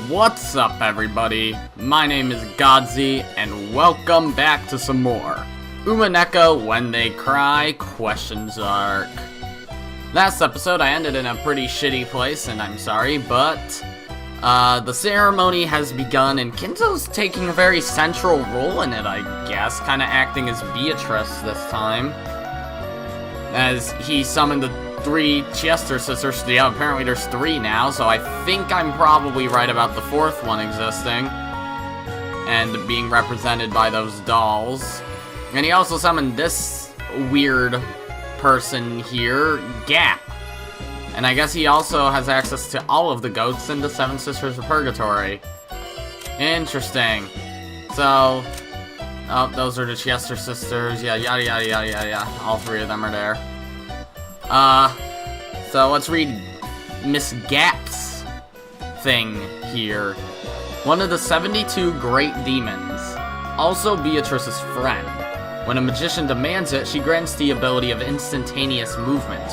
What's up, everybody? My name is Godzi, and welcome back to some more Umineko When They Cry questions arc. Last episode, I ended in a pretty shitty place, and I'm sorry, but the ceremony has begun, and Kinzo's taking a very central role in it, I guess, kind of acting as Beatrice this time, as he summoned the 3 Chester sisters. Yeah, apparently there's 3 now, so I think I'm probably right about the 4th one existing, and being represented by those dolls. And he also summoned this weird person here, Gaap. And I guess he also has access to all of the goats in the 7 Sisters of Purgatory. Interesting. So, oh, those are the Chester sisters. Yeah, yada yada yada yada yada. All 3 of them are there. So let's read Miss Gaap's thing here. One of the 72 great demons, also Beatrice's friend. When a magician demands it, she grants the ability of instantaneous movement.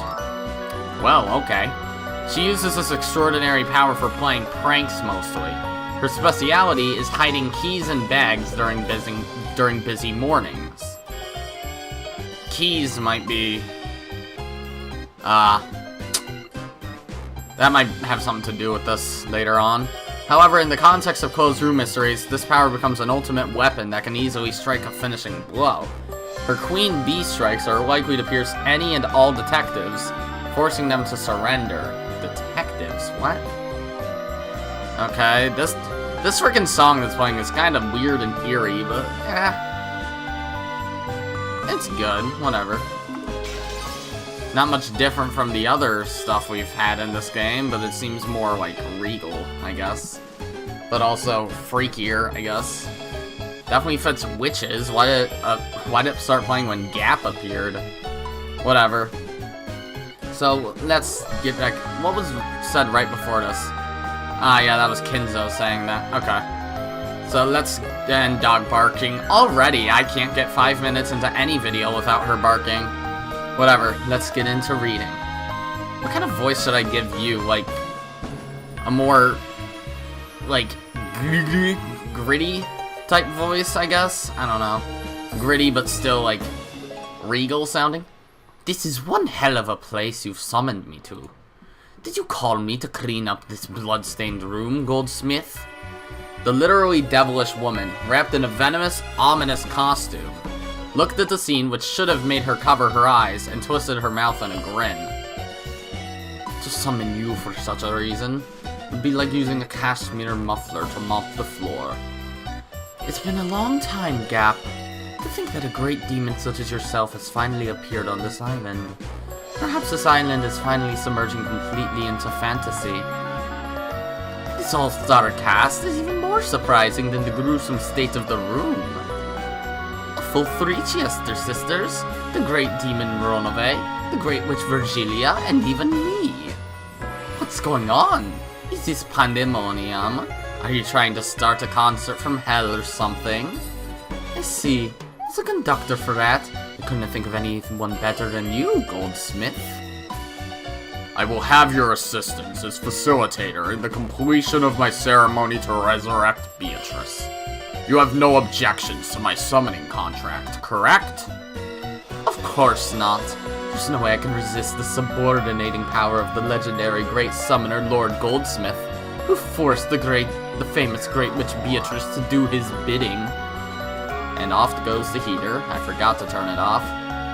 Well, okay. She uses this extraordinary power for playing pranks mostly. Her speciality is hiding keys and bags during busy mornings. Keys might be that might have something to do with this later on. However, in the context of closed room mysteries, this power becomes an ultimate weapon that can easily strike a finishing blow. Her queen bee strikes are likely to pierce any and all detectives, forcing them to surrender. Detectives? What? Okay, this freaking song that's playing is kind of weird and eerie, but it's good, whatever. Not much different from the other stuff we've had in this game, but it seems more, like, regal, I guess. But also freakier, I guess. Definitely fits witches. Why did it start playing when Gaap appeared? Whatever. So, let's get back. What was said right before this? Ah, yeah, that was Kinzo saying that. Okay. So, let's end dog barking. Already, I can't get 5 minutes into any video without her barking. Whatever, let's get into reading. What kind of voice should I give you? Like, a more, like, gritty type voice, I guess? I don't know. Gritty, but still, like, regal sounding. This is one hell of a place you've summoned me to. Did you call me to clean up this blood-stained room, Goldsmith? The literally devilish woman, wrapped in a venomous, ominous costume, looked at the scene, which should have made her cover her eyes, and twisted her mouth in a grin. To summon you for such a reason would be like using a cashmere muffler to mop the floor. It's been a long time, Gaap. To think that a great demon such as yourself has finally appeared on this island. Perhaps this island is finally submerging completely into fantasy. This all-star cast is even more surprising than the gruesome state of the room. Full 3 Chester sisters, the great demon Ronove, the great witch Virgilia, and even me. What's going on? Is this pandemonium? Are you trying to start a concert from hell or something? I see. As a conductor for that, I couldn't think of anyone better than you, Goldsmith. I will have your assistance as facilitator in the completion of my ceremony to resurrect Beatrice. You have no objections to my summoning contract, correct? Of course not. There's no way I can resist the subordinating power of the legendary great summoner Lord Goldsmith, who forced the famous great witch Beatrice to do his bidding. And off goes the heater. I forgot to turn it off.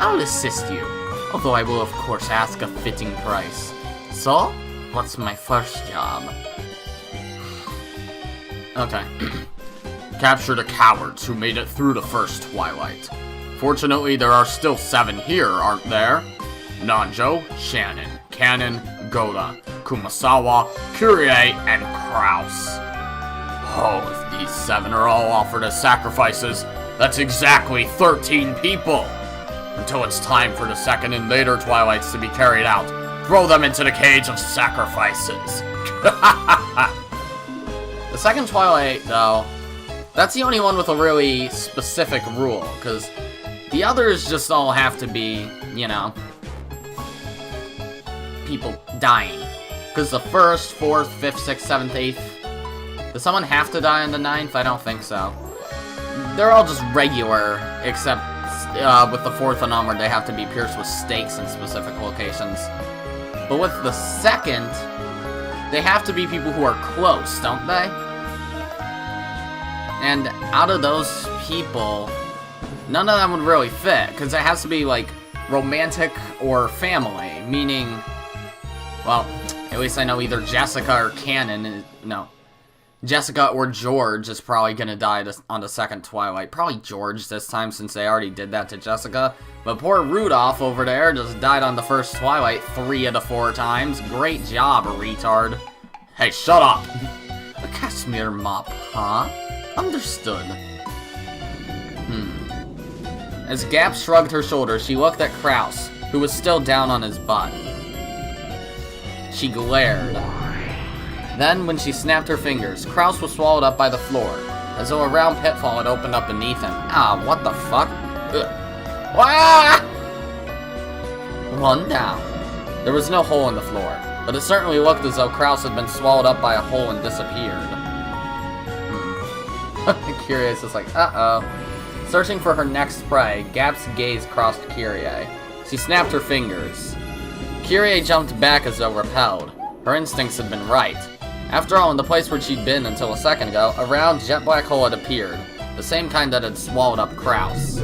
I'll assist you, although I will of course ask a fitting price. So, what's my first job? Okay. Capture the cowards who made it through the first twilight. Fortunately, there are still 7 here, aren't there? Nanjo, Shannon, Cannon, Goda, Kumasawa, Kyrie, and Kraus. Oh, if these 7 are all offered as sacrifices, that's exactly 13 people! Until it's time for the second and later twilights to be carried out, throw them into the cage of sacrifices. The second twilight, though, that's the only one with a really specific rule, because the others just all have to be, you know, people dying. Because the 1st, 4th, 5th, 6th, 7th, 8th, Does someone have to die on the 9th? I don't think so. They're all just regular, except with the 4th and onward, they have to be pierced with stakes in specific locations. But with the 2nd, they have to be people who are close, don't they? And out of those people, none of them would really fit, because it has to be, like, romantic or family, meaning, well, at least I know either Jessica or Cannon, no. Jessica or George is probably gonna die on the 2nd Twilight. Probably George this time, since they already did that to Jessica. But poor Rudolph over there just died on the 1st Twilight 3 of the 4 times. Great job, retard. Hey, shut up! A cashmere mop, huh? Understood. As Gaap shrugged her shoulders, she looked at Kraus, who was still down on his butt. She glared. Then, when she snapped her fingers, Kraus was swallowed up by the floor, as though a round pitfall had opened up beneath him. Ah, what the fuck? Ugh. Ah! One down. There was no hole in the floor, but it certainly looked as though Kraus had been swallowed up by a hole and disappeared. Curious is like, uh-oh. Searching for her next prey, Gaap's gaze crossed Kyrie. She snapped her fingers. Kyrie jumped back as though repelled. Her instincts had been right. After all, in the place where she'd been until a second ago, a round jet black hole had appeared, the same kind that had swallowed up Kraus.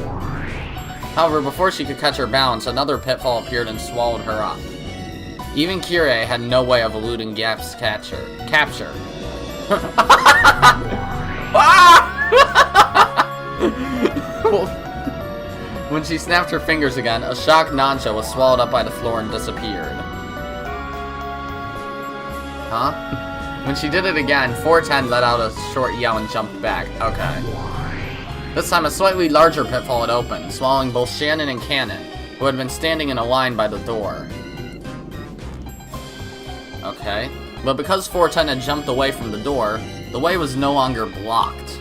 However, before she could catch her balance, another pitfall appeared and swallowed her up. Even Kyrie had no way of eluding Gaap's capture. When she snapped her fingers again, a shocked Nansha was swallowed up by the floor and disappeared. Huh? When she did it again, 410 let out a short yell and jumped back. Okay. This time a slightly larger pitfall had opened, swallowing both Shannon and Cannon, who had been standing in a line by the door. Okay. But because 410 had jumped away from the door, the way was no longer blocked.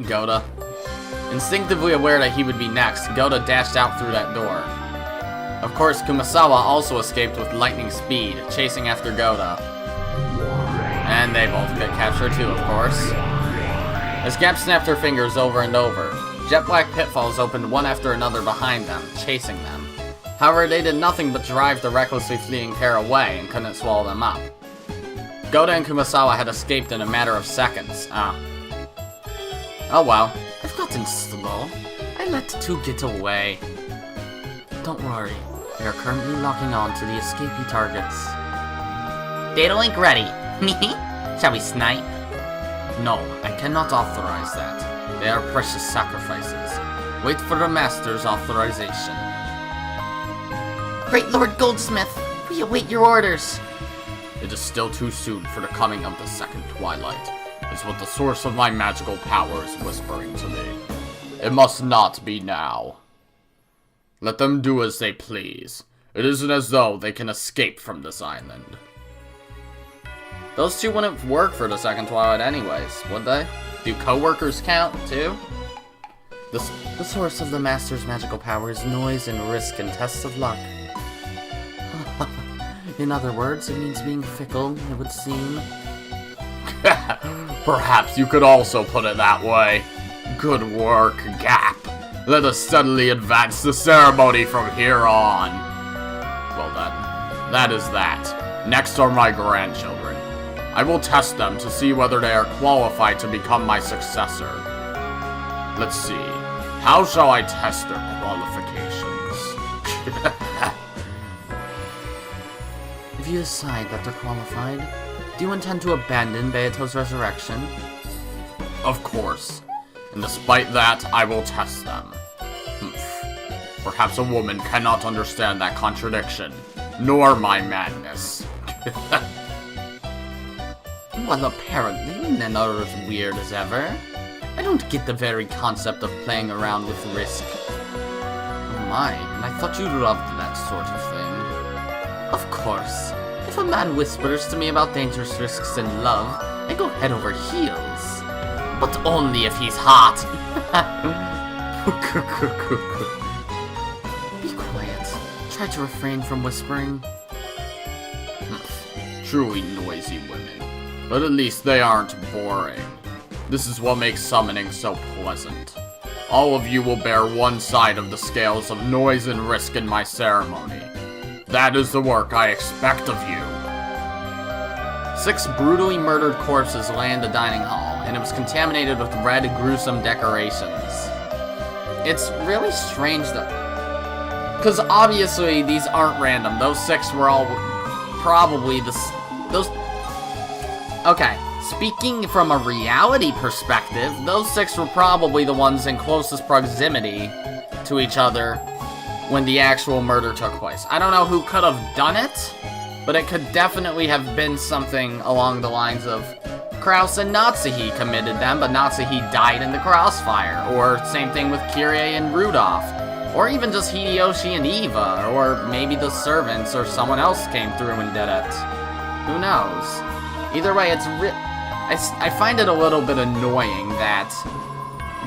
Goda. Instinctively aware that he would be next, Goda dashed out through that door. Of course, Kumasawa also escaped with lightning speed, chasing after Goda. And they both get captured too, of course. As Gaap snapped her fingers over and over, jet black pitfalls opened one after another behind them, chasing them. However, they did nothing but drive the recklessly fleeing pair away and couldn't swallow them up. Goda and Kumasawa had escaped in a matter of seconds. Oh well. I've gotten slow. I let the two get away. Don't worry. We are currently locking on to the escapee targets. Data link ready. Shall we snipe? No, I cannot authorize that. They are precious sacrifices. Wait for the Master's authorization. Great Lord Goldsmith, we await your orders. It is still too soon for the coming of the 2nd Twilight. Is what the source of my magical power is whispering to me. It must not be now. Let them do as they please. It isn't as though they can escape from this island. Those two wouldn't work for the 2nd Twilight anyways, would they? Do co-workers count, too? The source of the Master's magical power is noise and risk and tests of luck. In other words, it means being fickle, it would seem. Perhaps you could also put it that way. Good work, Gaap. Let us steadily advance the ceremony from here on. Well then, that is that. Next are my grandchildren. I will test them to see whether they are qualified to become my successor. Let's see. How shall I test their qualifications? If you decide that they're qualified, do you intend to abandon Beato's resurrection? Of course. And despite that, I will test them. Perhaps a woman cannot understand that contradiction, nor my madness. Well, apparently, men are as weird as ever. I don't get the very concept of playing around with risk. Oh my, and I thought you loved that sort of thing. Of course. If a man whispers to me about dangerous risks in love, I go head over heels. But only if he's hot. Be quiet. Try to refrain from whispering. Truly noisy women. But at least they aren't boring. This is what makes summoning so pleasant. All of you will bear one side of the scales of noise and risk in my ceremony. That is the work I expect of you. 6 brutally murdered corpses lay in the dining hall, and it was contaminated with red, gruesome decorations. It's really strange that... Because obviously these aren't random. Those 6 were all probably those... Okay, speaking from a reality perspective, those 6 were probably the ones in closest proximity to each other when the actual murder took place. I don't know who could have done it, but it could definitely have been something along the lines of Kraus and Natsuhi committed them, but Natsuhi died in the crossfire. Or same thing with Kyrie and Rudolph. Or even just Hideyoshi and Eva, or maybe the servants or someone else came through and did it. Who knows? Either way, I find it a little bit annoying that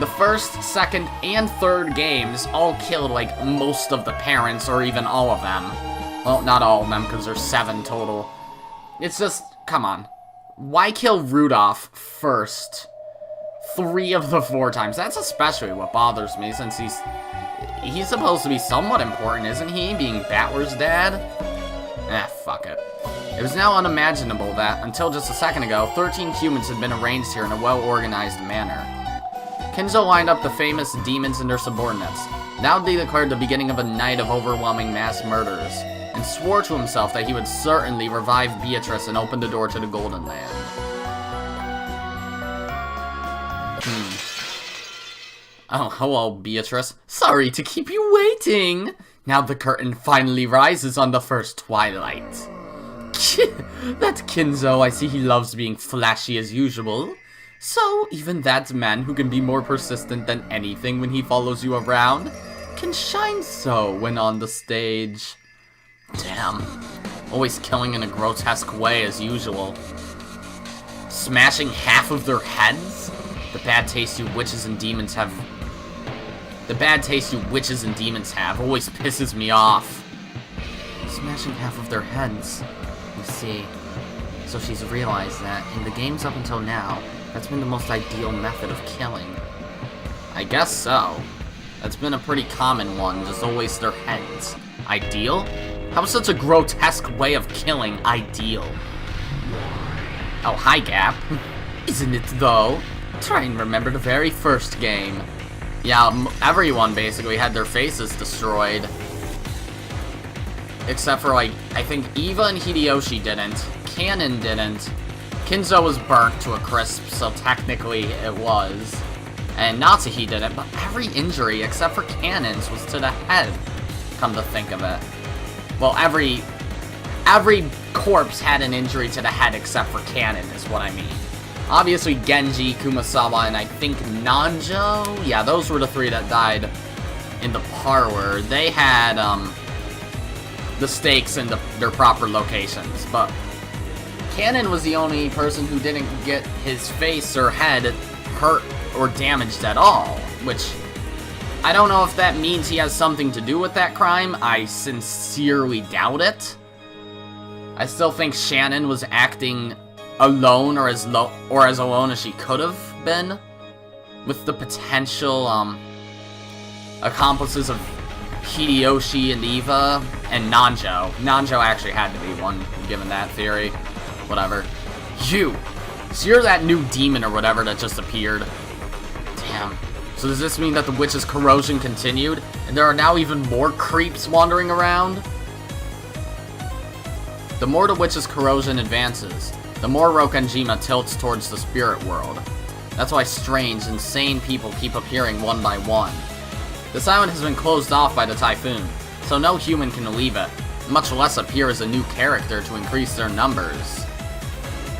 the first, second, and third games all killed, like, most of the parents, or even all of them. Well, not all of them, because there's 7 total. It's just, come on. Why kill Rudolph first 3 of the 4 times? That's especially what bothers me, since he's supposed to be somewhat important, isn't he? Being Batler's dad? Fuck it. It was now unimaginable that, until just a second ago, 13 humans had been arranged here in a well-organized manner. Kinzo lined up the famous demons and their subordinates. Now they declared the beginning of a night of overwhelming mass murders, and swore to himself that he would certainly revive Beatrice and open the door to the Golden Land. Oh, hello, Beatrice. Sorry to keep you waiting. Now the curtain finally rises on the first twilight. That Kinzo, I see he loves being flashy as usual. So, even that man who can be more persistent than anything when he follows you around, can shine so when on the stage. Damn. Always killing in a grotesque way as usual. Smashing half of their heads? The bad taste you witches and demons have always pisses me off. Smashing half of their heads. You see. So she's realized that, in the games up until now, that's been the most ideal method of killing. I guess so. That's been a pretty common one, just always their heads. Ideal? How is such a grotesque way of killing ideal? Oh, hi, Gaap. Isn't it, though? Try and remember the very first game. Yeah, everyone basically had their faces destroyed. Except for, like, I think Eva and Hideyoshi didn't. Kanon didn't. Kinzo was burnt to a crisp, so technically it was. And Natsuhi didn't, but every injury except for Kanon's was to the head, come to think of it. Well, every corpse had an injury to the head except for Kanon, is what I mean. Obviously, Genji, Kumasawa, and I think Nanjo? Yeah, those were the 3 that died in the parlor. They had, the stakes in their proper locations, but Kanon was the only person who didn't get his face or head hurt or damaged at all, which I don't know if that means he has something to do with that crime. I sincerely doubt it. I still think Shannon was acting alone, or as alone as she could have been, with the potential accomplices of Hideyoshi and Eva and Nanjo. Nanjo actually had to be one, given that theory. Whatever. So you're that new demon or whatever that just appeared. Damn. So does this mean that the witch's corrosion continued, and there are now even more creeps wandering around? The more the witch's corrosion advances, the more Rokanjima tilts towards the spirit world. That's why strange, insane people keep appearing one by one. This island has been closed off by the typhoon, so no human can leave it, much less appear as a new character to increase their numbers.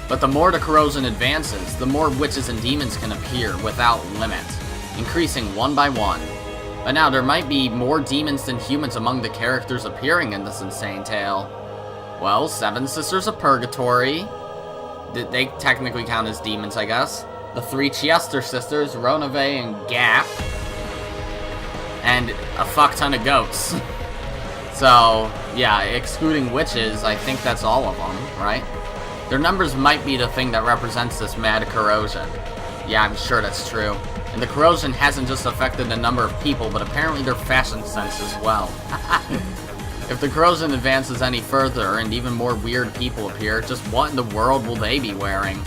But the more the corrosion advances, the more witches and demons can appear without limit, increasing one by one. But now there might be more demons than humans among the characters appearing in this insane tale. Well, 7 Sisters of Purgatory. They technically count as demons, I guess. The 3 Chiester sisters, Ronave and Gaap. And a fuck ton of goats. So, yeah, excluding witches, I think that's all of them, right? Their numbers might be the thing that represents this mad corrosion. Yeah, I'm sure that's true. And the corrosion hasn't just affected the number of people, but apparently their fashion sense as well. If the corrosion advances any further and even more weird people appear, just what in the world will they be wearing?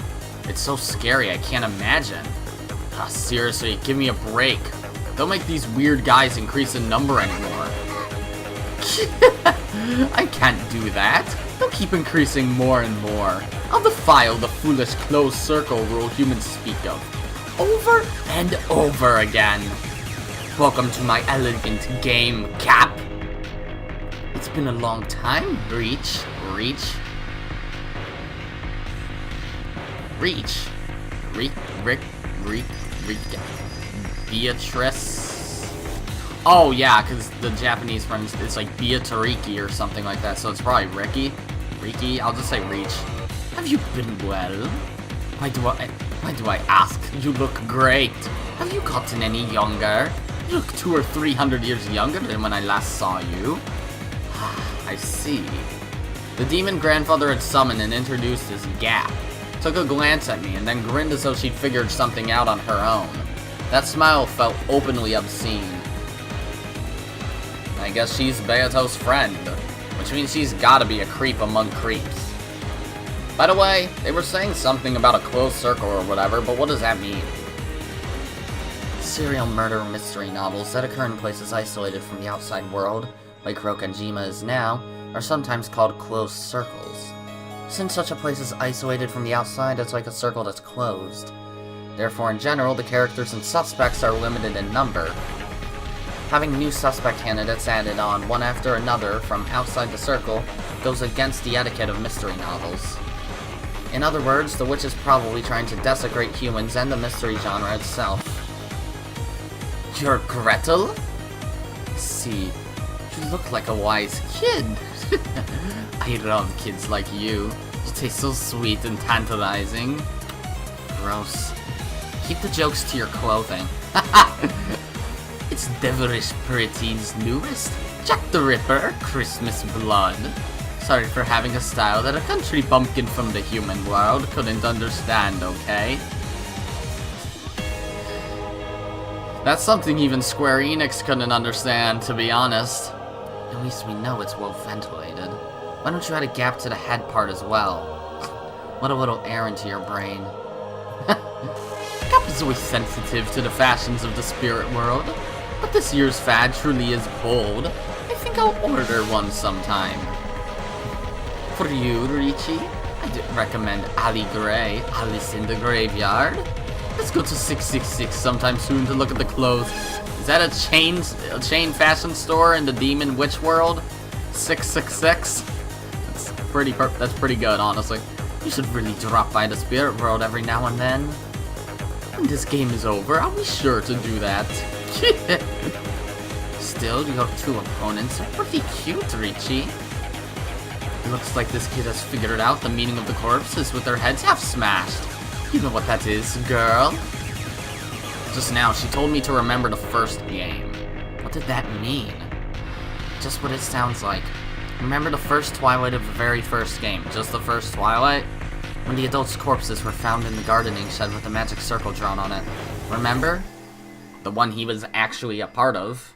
It's so scary, I can't imagine. Seriously, give me a break. Don't make these weird guys increase in number anymore. I can't do that. They'll keep increasing more and more. I'll defile the foolish closed circle rule humans speak of. Over and over again. Welcome to my elegant game, Gaap. It's been a long time, Reach. Beatrice. Oh yeah, because the Japanese friends, it's like Beatrice or something like that, so it's probably Riki, I'll just say Reach. Have you been well? Why do I ask? You look great. Have you gotten any younger? You look 200 or 300 years younger than when I last saw you. I see. The demon grandfather had summoned and introduced as Gaap. Took a glance at me and then grinned as though she'd figured something out on her own. That smile felt openly obscene. I guess she's Beato's friend, which means she's gotta be a creep among creeps. By the way, they were saying something about a closed circle or whatever, but what does that mean? Serial murder mystery novels that occur in places isolated from the outside world, like Rokkanjima is now, are sometimes called closed circles. Since such a place is isolated from the outside, it's like a circle that's closed. Therefore, in general, the characters and suspects are limited in number. Having new suspect candidates added on one after another from outside the circle goes against the etiquette of mystery novels. In other words, the witch is probably trying to desecrate humans and the mystery genre itself. You're Gretel? See, you look like a wise kid. I love kids like you. You taste so sweet and tantalizing. Gross. Keep the jokes to your clothing. It's Devilish Pretty's newest, Jack the Ripper, Christmas Blood. Sorry for having a style that a country bumpkin from the human world couldn't understand, okay? That's something even Square Enix couldn't understand, to be honest. At least we know it's well ventilated. Why don't you add a gap to the head part as well? What a little air into your brain. Gaap is always sensitive to the fashions of the spirit world, but this year's fad truly is bold. I think I'll order one sometime. For you, Richie, I'd recommend Ali Gray, Alice in the Graveyard. Let's go to 666 sometime soon to look at the clothes. Is that a chain fashion store in the demon witch world? 666? That's pretty good, honestly. You should really drop by the spirit world every now and then. When this game is over, I'll be sure to do that. Still, your two opponents are pretty cute, Richie. Looks like this kid has figured out the meaning of the corpses with their heads half smashed. You know what that is, girl? Just now, she told me to remember the first game. What did that mean? Just what it sounds like. Remember the first Twilight of the very first game, just the first Twilight? When the adults' corpses were found in the gardening shed with a magic circle drawn on it. Remember? The one he was actually a part of.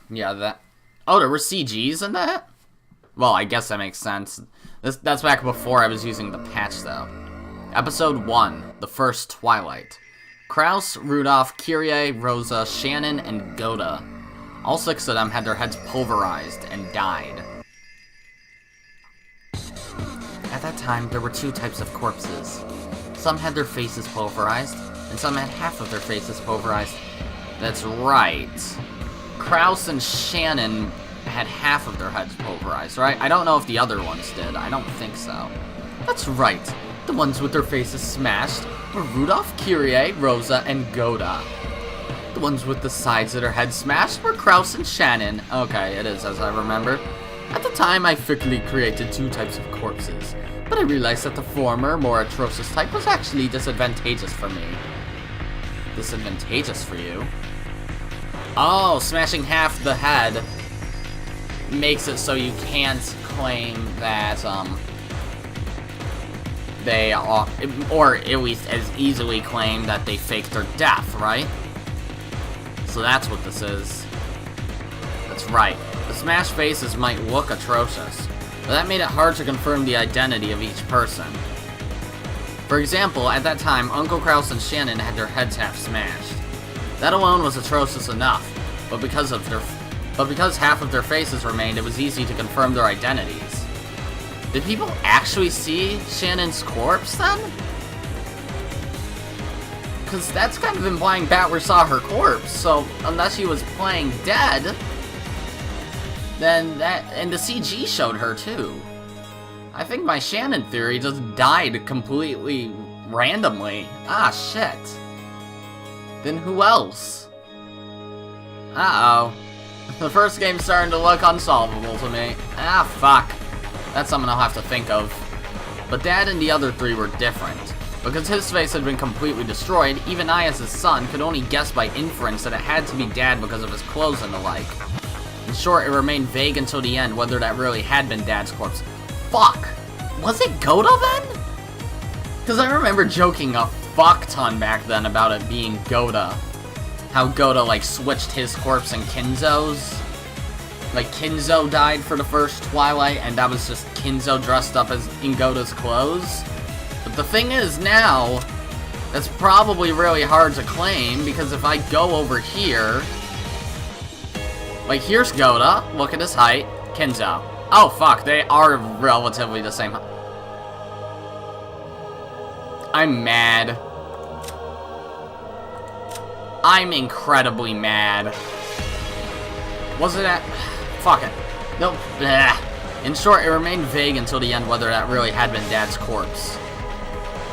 Yeah, that... Oh, there were CGs in that? Well, I guess that makes sense. That's back before I was using the patch, though. Episode 1, the first Twilight. Kraus, Rudolph, Kyrie, Rosa, Shannon, and Goda. All 6 of them had their heads pulverized and died. At that time, there were 2 types of corpses. Some had their faces pulverized, and some had half of their faces pulverized. That's right. Kraus and Shannon had half of their heads pulverized, right? I don't know if the other ones did. I don't think so. That's right. The ones with their faces smashed were Rudolph, Kyrie, Rosa, and Goda. The ones with the sides of their heads smashed were Kraus and Shannon. Okay, it is as I remember. At the time, I fictly created 2 types of corpses, but I realized that the former, more atrocious type was actually disadvantageous for me. Disadvantageous for you? Oh, smashing half the head makes it so you can't claim that, they are, or at least as easily claim that they faked their death, right? So that's what this is. That's right. The smashed faces might look atrocious, but that made it hard to confirm the identity of each person. For example, at that time, Uncle Kraus and Shannon had their heads half smashed. That alone was atrocious enough, but because half of their faces remained, it was easy to confirm their identities. Did people actually see Shannon's corpse then? Because that's kind of implying Battler saw her corpse, so unless she was playing dead, then that, and the CG showed her too. I think my Shannon theory just died completely randomly. Ah, shit. Then who else? Uh-oh. The first game's starting to look unsolvable to me. Ah, fuck. That's something I'll have to think of. But Dad and the other three were different. Because his face had been completely destroyed, even I as his son could only guess by inference that it had to be Dad because of his clothes and the like. In short, it remained vague until the end whether that really had been Dad's corpse. Fuck! Was it Goda then? Because I remember joking a fuck ton back then about it being Goda. How Goda, like, switched his corpse and Kinzo's. Like, Kinzo died for the first Twilight, and that was just Kinzo dressed up as in Goda's clothes. But the thing is, now, that's probably really hard to claim, because if I go over here... Like, here's Goda, look at his height, Kinzo. Oh, fuck, they are relatively the same. I'm mad. I'm incredibly mad. Was it at... Fuck it. Nope. Blah. In short, it remained vague until the end whether that really had been Dad's corpse.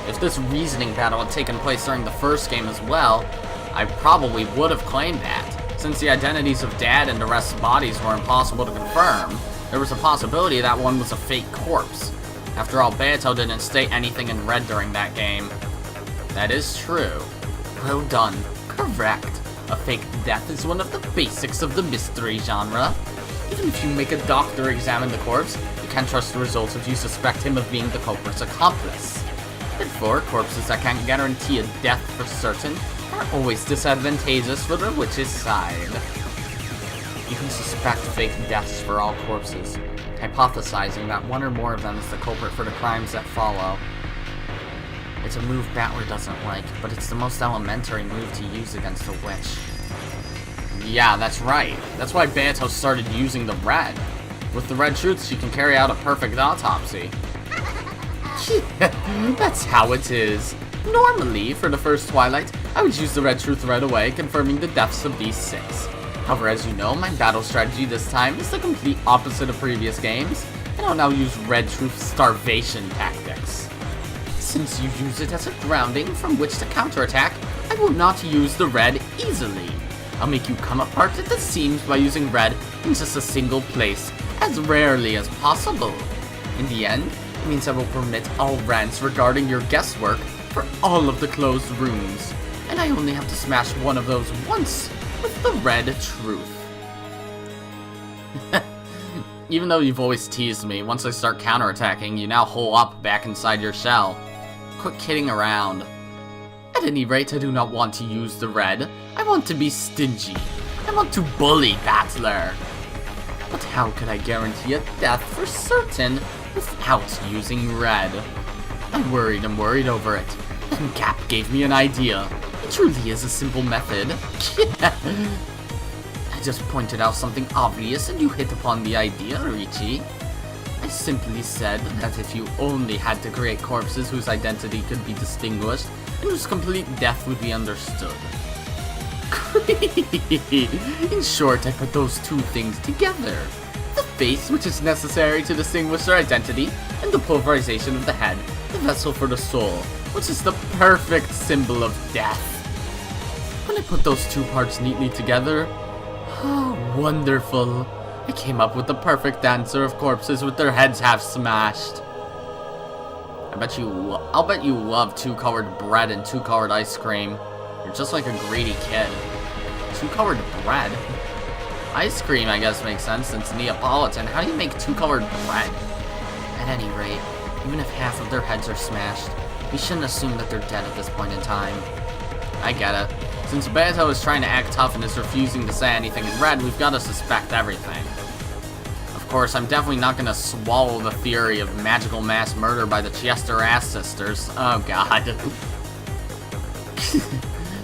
If this reasoning battle had taken place during the first game as well, I probably would have claimed that. Since the identities of Dad and the rest's bodies were impossible to confirm, there was a possibility that one was a fake corpse. After all, Beato didn't state anything in red during that game. That is true. Well done. Correct. A fake death is one of the basics of the mystery genre. Even if you make a doctor examine the corpse, you can't trust the results if you suspect him of being the culprit's accomplice. Therefore, corpses that can't guarantee a death for certain are always disadvantageous for the witch's side. You can suspect fake deaths for all corpses, hypothesizing that one or more of them is the culprit for the crimes that follow. It's a move Battler doesn't like, but it's the most elementary move to use against a witch. Yeah, that's right. That's why Beato started using the red. With the red truth, she can carry out a perfect autopsy. That's how it is. Normally, for the first Twilight, I would use the red truth right away, confirming the deaths of these 6. However, as you know, my battle strategy this time is the complete opposite of previous games, and I'll now use red truth starvation tactics. Since you use it as a grounding from which to counterattack, I will not use the red easily. I'll make you come apart at the seams by using red in just a single place, as rarely as possible. In the end, it means I will permit all rants regarding your guesswork for all of the closed rooms, and I only have to smash one of those once with the red truth. Even though you've always teased me, once I start counterattacking, you now hole up back inside your shell. Quit kidding around. At any rate, I do not want to use the red. I want to be stingy. I want to bully Battler. But how could I guarantee a death for certain without using red? I worried and worried over it. And Gaap gave me an idea. It truly is a simple method. I just pointed out something obvious and you hit upon the idea, Richie. I simply said that if you only had to create corpses whose identity could be distinguished and whose complete death would be understood. In short, I put those two things together. The face, which is necessary to distinguish their identity, and the pulverization of the head, the vessel for the soul, which is the perfect symbol of death. When I put those two parts neatly together, oh, wonderful. I came up with the perfect answer of corpses with their heads half smashed. I'll bet you love 2-colored bread and 2-colored ice cream. You're just like a greedy kid. 2-colored bread? Ice cream, I guess, makes sense since Neapolitan. How do you make 2-colored bread? At any rate, Even if half of their heads are smashed, we shouldn't assume that they're dead at this point in time. I get it. Since Beto is trying to act tough and is refusing to say anything in red, we've got to suspect everything. Of course, I'm definitely not going to swallow the theory of magical mass murder by the Chester Ass Sisters. Oh god.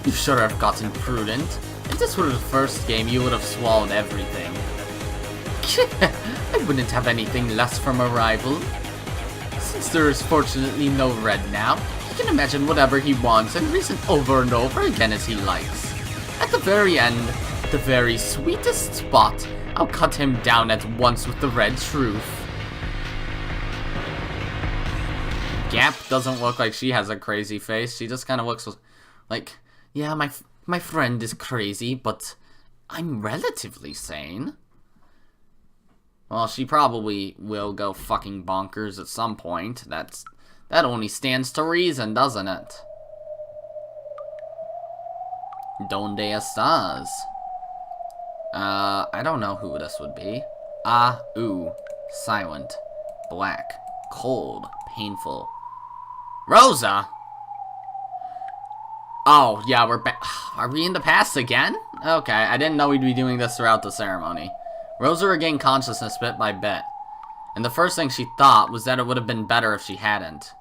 You should have gotten prudent. If this were the first game, you would have swallowed everything. I wouldn't have anything less from a rival. Since there is fortunately no red now, he can imagine whatever he wants and reason over and over again as he likes. At the very end, the very sweetest spot, I'll cut him down at once with the red truth. Gaap doesn't look like she has a crazy face. She just kind of looks like, yeah, my friend is crazy, but I'm relatively sane. Well, she probably will go fucking bonkers at some point. That only stands to reason, doesn't it? Donde estás? I don't know who this would be. Silent. Black. Cold. Painful. Rosa! Oh, yeah, we're back. Are we in the past again? Okay, I didn't know we'd be doing this throughout the ceremony. Rosa regained consciousness bit by bit. And the first thing she thought was that it would have been better if she hadn't.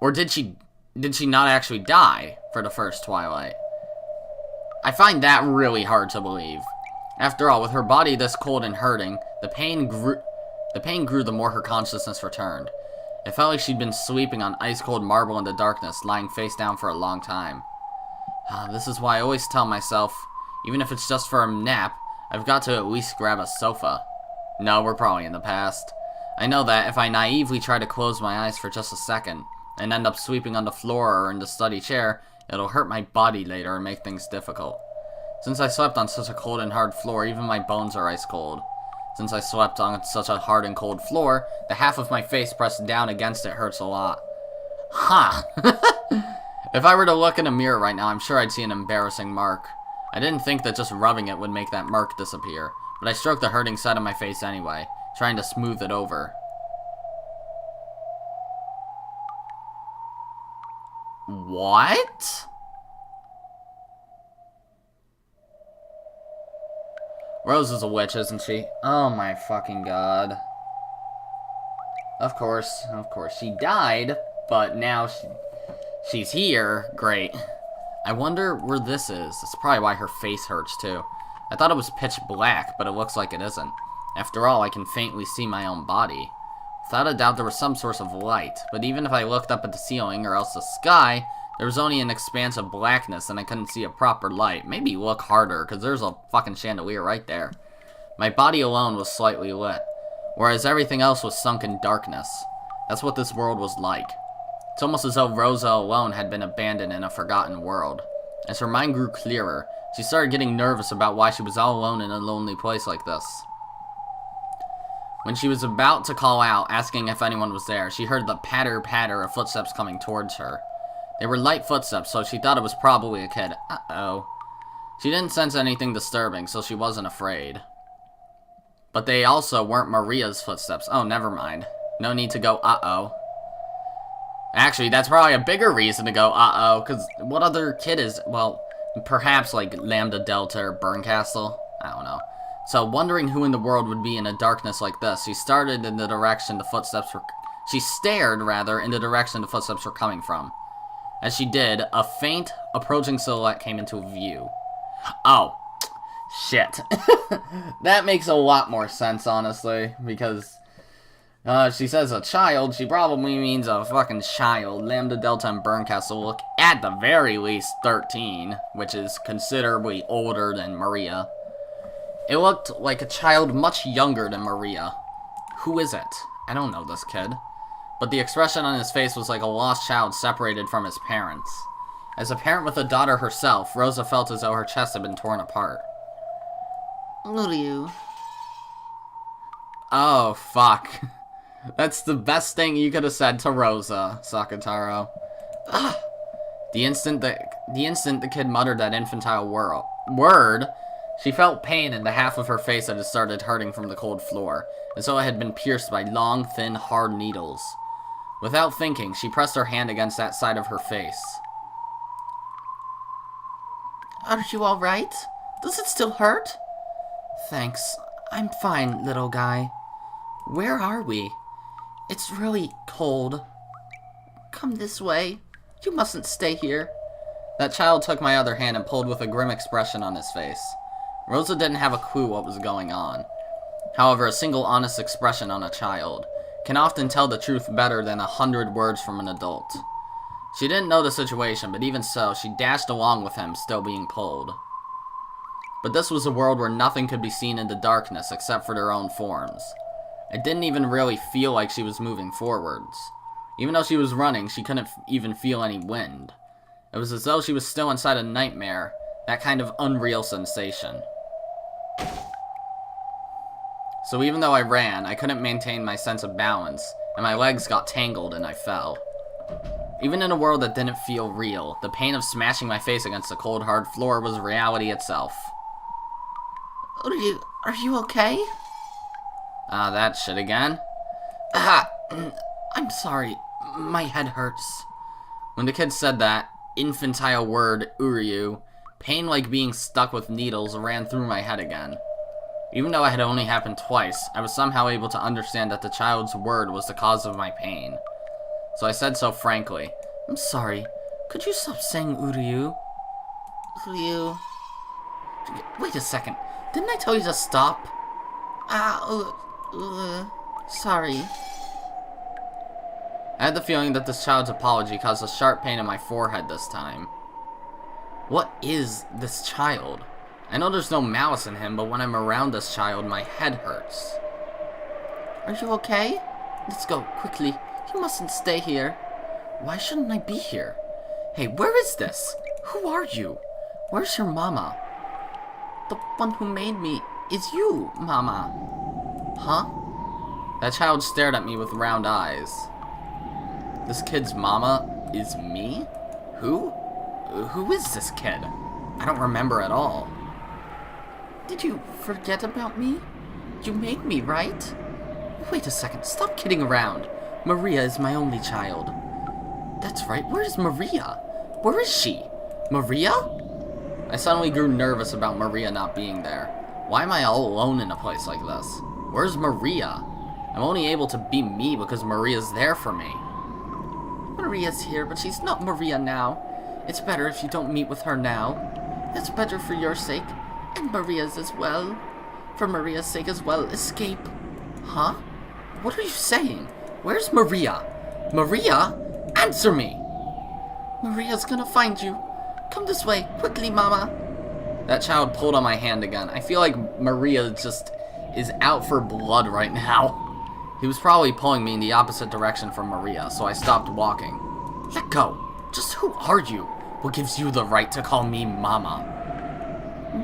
Or did she not actually die for the first Twilight? I find that really hard to believe. After all, with her body this cold and hurting, the pain grew the more her consciousness returned. It felt like she'd been sleeping on ice-cold marble in the darkness, lying face down for a long time. This is why I always tell myself, even if it's just for a nap, I've got to at least grab a sofa. No, we're probably in the past. I know that if I naively try to close my eyes for just a second, and end up sweeping on the floor or in the study chair, it'll hurt my body later and make things difficult. Since I slept on such a cold and hard floor, even my bones are ice cold. Since I slept on such a hard and cold floor, the half of my face pressed down against it hurts a lot. Ha! If I were to look in a mirror right now, I'm sure I'd see an embarrassing mark. I didn't think that just rubbing it would make that mark disappear, but I stroked the hurting side of my face anyway, trying to smooth it over. What? Rose is a witch, isn't she? Oh my fucking god. Of course. She died, but now she's here. Great. I wonder where this is. That's probably why her face hurts, too. I thought it was pitch black, but it looks like it isn't. After all, I can faintly see my own body. Without a doubt, there was some source of light, but even if I looked up at the ceiling or else the sky, there was only an expanse of blackness and I couldn't see a proper light. Maybe look harder, because there's a fucking chandelier right there. My body alone was slightly lit, whereas everything else was sunk in darkness. That's what this world was like. It's almost as though Rosa alone had been abandoned in a forgotten world. As her mind grew clearer, she started getting nervous about why she was all alone in a lonely place like this. When she was about to call out, asking if anyone was there, she heard the patter-patter of footsteps coming towards her. They were light footsteps, so she thought it was probably a kid. Uh-oh. She didn't sense anything disturbing, so she wasn't afraid. But they also weren't Maria's footsteps. Oh, never mind. No need to go uh-oh. Actually, that's probably a bigger reason to go uh-oh, because what other kid is... Well, perhaps like Lambda Delta or Burncastle? I don't know. So, wondering who in the world would be in a darkness like this, she started in the direction the footsteps were... She stared, rather, in the direction the footsteps were coming from. As she did, a faint, approaching silhouette came into view. Oh. Shit. That makes a lot more sense, honestly, because... she says a child, she probably means a fucking child. Lambda Delta and Burncastle look at the very least 13, which is considerably older than Maria. It looked like a child much younger than Maria. Who is it? I don't know this kid. But the expression on his face was like a lost child separated from his parents. As a parent with a daughter herself, Rosa felt as though her chest had been torn apart. Ryu. Oh, fuck. That's the best thing you could have said to Rosa, Sakataro. Ugh. The instant the kid muttered that infantile word, she felt pain in the half of her face that had started hurting from the cold floor, as though it had been pierced by long, thin, hard needles. Without thinking, she pressed her hand against that side of her face. Are you alright? Does it still hurt? Thanks. I'm fine, little guy. Where are we? It's really cold. Come this way. You mustn't stay here. That child took my other hand and pulled with a grim expression on his face. Rosa didn't have a clue what was going on. However, a single honest expression on a child can often tell the truth better than 100 words from an adult. She didn't know the situation, but even so, she dashed along with him, still being pulled. But this was a world where nothing could be seen in the darkness except for their own forms. It didn't even really feel like she was moving forwards. Even though she was running, she couldn't even feel any wind. It was as though she was still inside a nightmare, that kind of unreal sensation. So even though I ran, I couldn't maintain my sense of balance, and my legs got tangled and I fell. Even in a world that didn't feel real, the pain of smashing my face against the cold, hard floor was reality itself. Are you okay? That shit again? I'm sorry. My head hurts. When the kid said that infantile word, Uryu, pain like being stuck with needles ran through my head again. Even though it had only happened twice, I was somehow able to understand that the child's word was the cause of my pain. So I said so frankly. I'm sorry. Could you stop saying Uryu? Uryu... Wait a second. Didn't I tell you to stop? Sorry. I had the feeling that this child's apology caused a sharp pain in my forehead this time. What is this child? I know there's no malice in him, but when I'm around this child, my head hurts. Are you okay? Let's go, quickly. You mustn't stay here. Why shouldn't I be here? Hey, where is this? Who are you? Where's your mama? The one who made me is you, mama. Huh? That child stared at me with round eyes. This kid's mama is me? Who? Who is this kid? I don't remember at all. Did you forget about me? You made me, right? Wait a second, stop kidding around. Maria is my only child. That's right, where's Maria? Where is she? Maria? I suddenly grew nervous about Maria not being there. Why am I all alone in a place like this? Where's Maria? I'm only able to be me because Maria's there for me. Maria's here, but she's not Maria now. It's better if you don't meet with her now. It's better for your sake, and Maria's as well. For Maria's sake as well, escape. Huh? What are you saying? Where's Maria? Maria? Answer me! Maria's gonna find you. Come this way, quickly, mama. That child pulled on my hand again. I feel like Maria just is out for blood right now. He was probably pulling me in the opposite direction from Maria, so I stopped walking. Let go. Just who are you? What gives you the right to call me mama?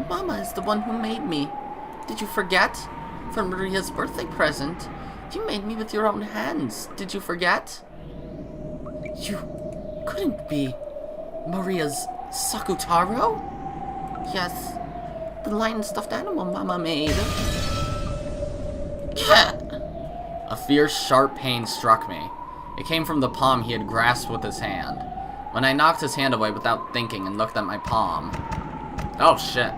Mama is the one who made me. Did you forget? For Maria's birthday present, you made me with your own hands. Did you forget? You couldn't be Maria's Sakutaro? Yes, the lion stuffed animal Mama made. A fierce, sharp pain struck me. It came from the palm he had grasped with his hand. When I knocked his hand away without thinking and looked at my palm. Oh shit.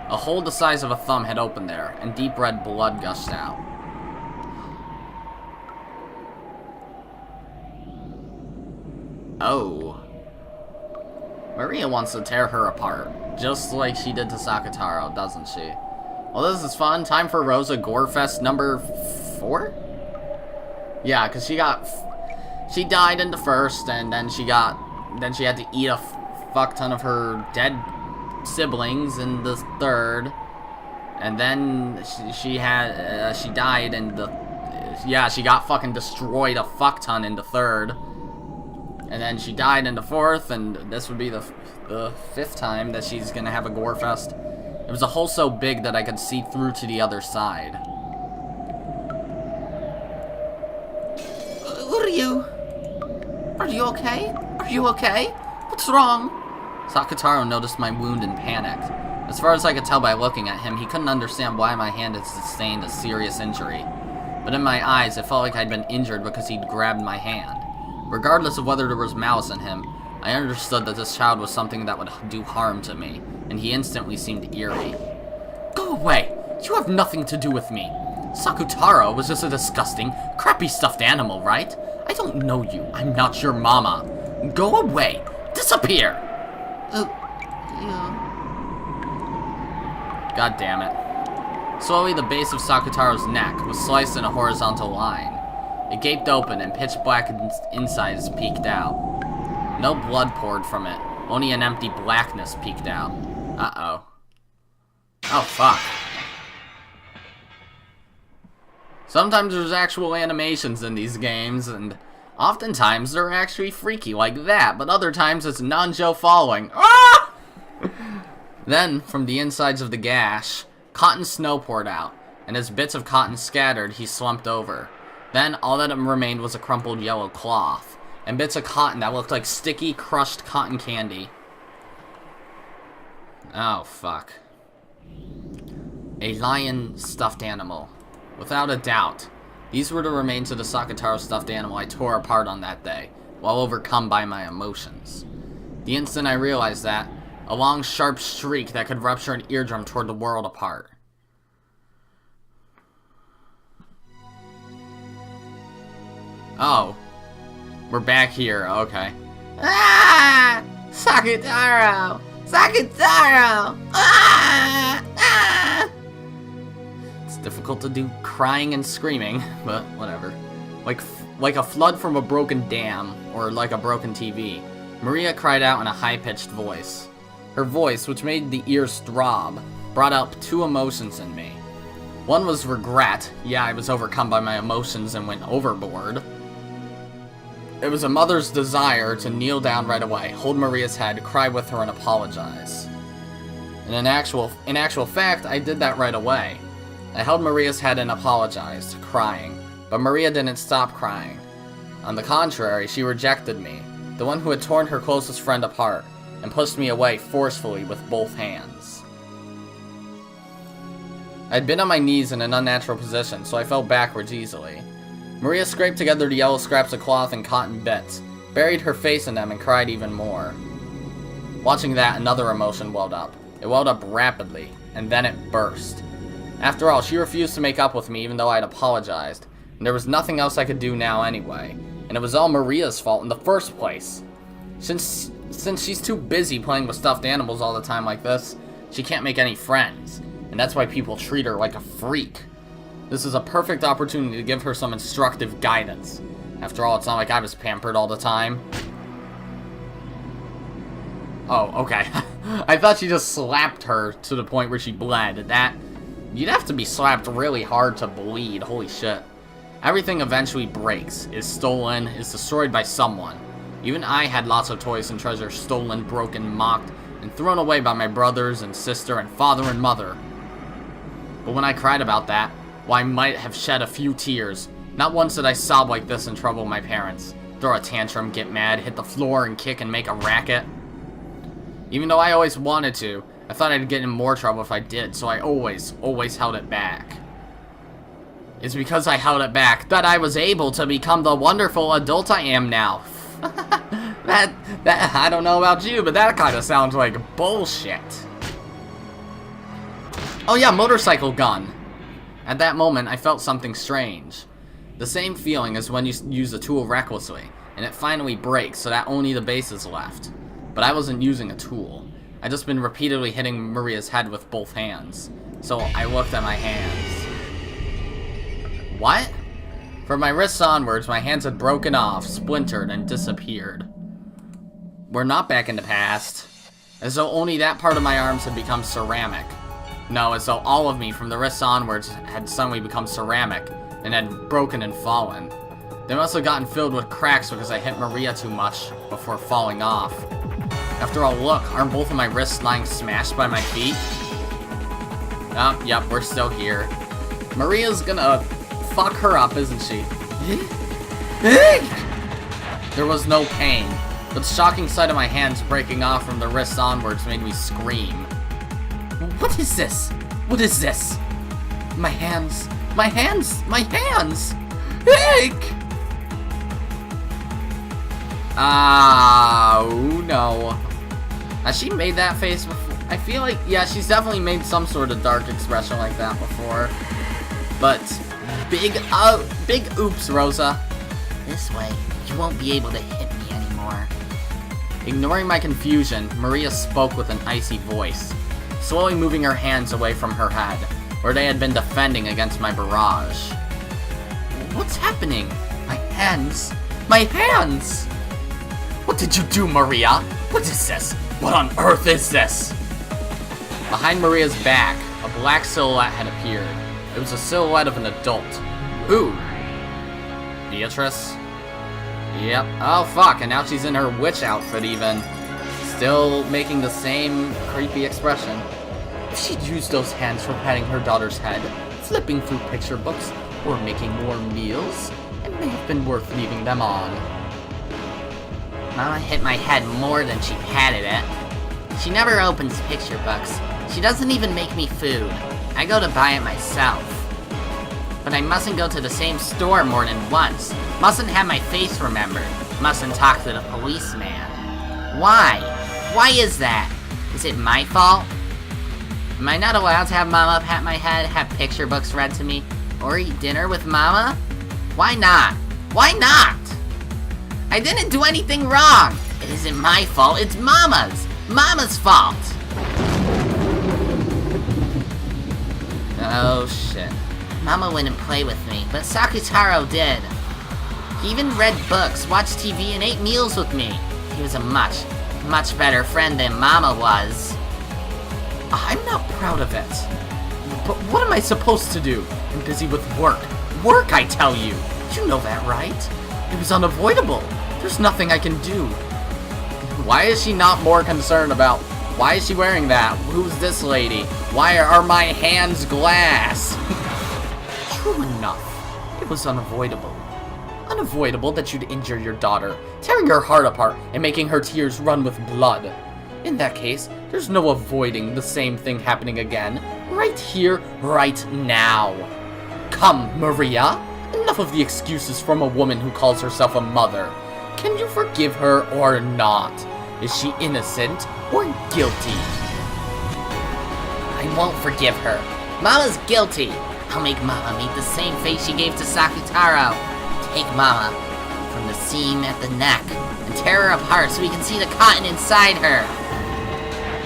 A hole the size of a thumb had opened there, and deep red blood gushed out. Oh. Maria wants to tear her apart, just like she did to Sakutaro, doesn't she? Well, this is fun. Time for Rosa Gorefest number 4? Yeah, because she died in the first, and then she had to eat a fuck ton of her dead siblings in the third, and then she died in the, she got fucking destroyed a fuck ton in the third, and then she died in the fourth, and this would be the 5th time that she's gonna have a gore fest. It was a hole so big that I could see through to the other side. Are you okay? Are you okay? What's wrong? Sakutaro noticed my wound and panicked. As far as I could tell by looking at him, he couldn't understand why my hand had sustained a serious injury. But in my eyes, it felt like I'd been injured because he'd grabbed my hand. Regardless of whether there was malice in him, I understood that this child was something that would do harm to me, and he instantly seemed eerie. Go away! You have nothing to do with me! Sakutaro was just a disgusting, crappy stuffed animal, right? I don't know you. I'm not your mama. Go away! Disappear! Yeah. God damn it. Slowly, the base of Sakutaro's neck was sliced in a horizontal line. It gaped open and pitch black insides peeked out. No blood poured from it, only an empty blackness peeked out. Uh-oh. Oh, fuck. Sometimes there's actual animations in these games, and oftentimes they're actually freaky like that, but other times it's Nanjo falling. Ah! Then, from the insides of the gash, cotton snow poured out, and as bits of cotton scattered, he slumped over. Then, all that remained was a crumpled yellow cloth, and bits of cotton that looked like sticky, crushed cotton candy. Oh, fuck. A lion stuffed animal. Without a doubt, these were the remains of the Sakutaro stuffed animal I tore apart on that day, while overcome by my emotions. The instant I realized that, a long, sharp shriek that could rupture an eardrum tore the world apart. Oh. We're back here, okay. Ah! Sakutaro! Sakutaro! Ah! Ah! It's difficult to do crying and screaming, but whatever. Like a flood from a broken dam, or like a broken TV, Maria cried out in a high-pitched voice. Her voice, which made the ears throb, brought out two emotions in me. One was regret. Yeah, I was overcome by my emotions and went overboard. It was a mother's desire to kneel down right away, hold Maria's head, cry with her, and apologize. And in actual fact, I did that right away. I held Maria's head and apologized, crying, but Maria didn't stop crying. On the contrary, she rejected me, the one who had torn her closest friend apart, and pushed me away forcefully with both hands. I'd been on my knees in an unnatural position, so I fell backwards easily. Maria scraped together the yellow scraps of cloth and cotton bits, buried her face in them, and cried even more. Watching that, another emotion welled up. It welled up rapidly, and then it burst. After all, she refused to make up with me even though I'd apologized, and there was nothing else I could do now anyway, and it was all Maria's fault in the first place. Since she's too busy playing with stuffed animals all the time like this, she can't make any friends, and that's why people treat her like a freak. This is a perfect opportunity to give her some instructive guidance. After all, it's not like I was pampered all the time. Oh, okay. I thought she just slapped her to the point where she bled. You'd have to be slapped really hard to bleed, holy shit. Everything eventually breaks, is stolen, is destroyed by someone. Even I had lots of toys and treasures stolen, broken, mocked, and thrown away by my brothers and sister and father and mother. But when I cried about that, well, I might have shed a few tears. Not once did I sob like this and trouble my parents. Throw a tantrum, get mad, hit the floor and kick and make a racket. Even though I always wanted to, I thought I'd get in more trouble if I did, so I always held it back. It's because I held it back that I was able to become the wonderful adult I am now. that I don't know about you, but that kind of sounds like bullshit. Oh yeah, motorcycle gun. At that moment, I felt something strange. The same feeling as when you use a tool recklessly, and it finally breaks so that only the base is left. But I wasn't using a tool. I'd just been repeatedly hitting Maria's head with both hands. So I looked at my hands. What? From my wrists onwards, my hands had broken off, splintered, and disappeared. We're not back in the past. As though only that part of my arms had become ceramic. No, as though all of me from the wrists onwards had suddenly become ceramic, and had broken and fallen. They must have gotten filled with cracks because I hit Maria too much before falling off. After all, look, aren't both of my wrists lying smashed by my feet? Oh, yep, we're still here. Maria's gonna fuck her up, isn't she? There was no pain, but the shocking sight of my hands breaking off from the wrists onwards made me scream. What is this? What is this? My hands! My hands! My hands! Eek! Oh no. Has she made that face before? I feel like, yeah, she's definitely made some sort of dark expression like that before. But, big oops, Rosa. This way, you won't be able to hit me anymore. Ignoring my confusion, Maria spoke with an icy voice, slowly moving her hands away from her head, where they had been defending against my barrage. What's happening? My hands! My hands! What did you do, Maria? What is this? What on earth is this? Behind Maria's back, a black silhouette had appeared. It was a silhouette of an adult. Who? Beatrice? Yep. Oh fuck, and now she's in her witch outfit even. Still making the same creepy expression. If she'd used those hands for patting her daughter's head, flipping through picture books, or making more meals, it may have been worth leaving them on. Mama hit my head more than she patted it. She never opens picture books. She doesn't even make me food. I go to buy it myself. But I mustn't go to the same store more than once. Mustn't have my face remembered. Mustn't talk to the policeman. Why? Why is that? Is it my fault? Am I not allowed to have Mama pat my head, have picture books read to me, or eat dinner with Mama? Why not? Why not? I didn't do anything wrong. It isn't my fault, it's Mama's. Mama's fault. Oh shit. Mama wouldn't play with me, but Sakutaro did. He even read books, watched TV, and ate meals with me. He was a much, much better friend than Mama was. I'm not proud of it. But what am I supposed to do? I'm busy with work. Work, I tell you. You know that, right? It was unavoidable. There's nothing I can do. Why is she not more concerned about, why is she wearing that? Who's this lady? Why are my hands glass? True enough. It was unavoidable. Unavoidable that you'd injure your daughter, tearing her heart apart and making her tears run with blood. In that case, there's no avoiding the same thing happening again. Right here, right now. Come, Maria. Enough of the excuses from a woman who calls herself a mother. Can you forgive her or not? Is she innocent or guilty? I won't forgive her. Mama's guilty. I'll make Mama meet the same fate she gave to Sakutaro. Take Mama from the seam at the neck and tear her apart so we can see the cotton inside her.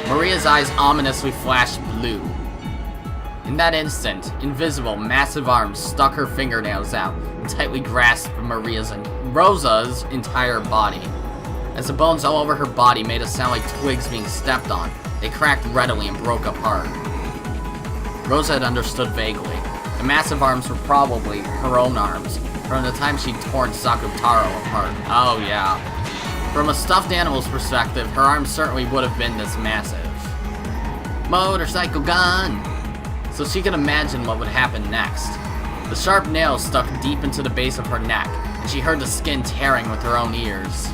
Maria's eyes ominously flashed blue. In that instant, invisible, massive arms stuck her fingernails out and tightly grasped Rosa's entire body. As the bones all over her body made a sound like twigs being stepped on, they cracked readily and broke apart. Rosa had understood vaguely. The massive arms were probably her own arms, from the time she'd torn Sakutaro apart. Oh yeah. From a stuffed animal's perspective, her arms certainly would have been this massive. Motorcycle gun! So she could imagine what would happen next. The sharp nails stuck deep into the base of her neck, and she heard the skin tearing with her own ears.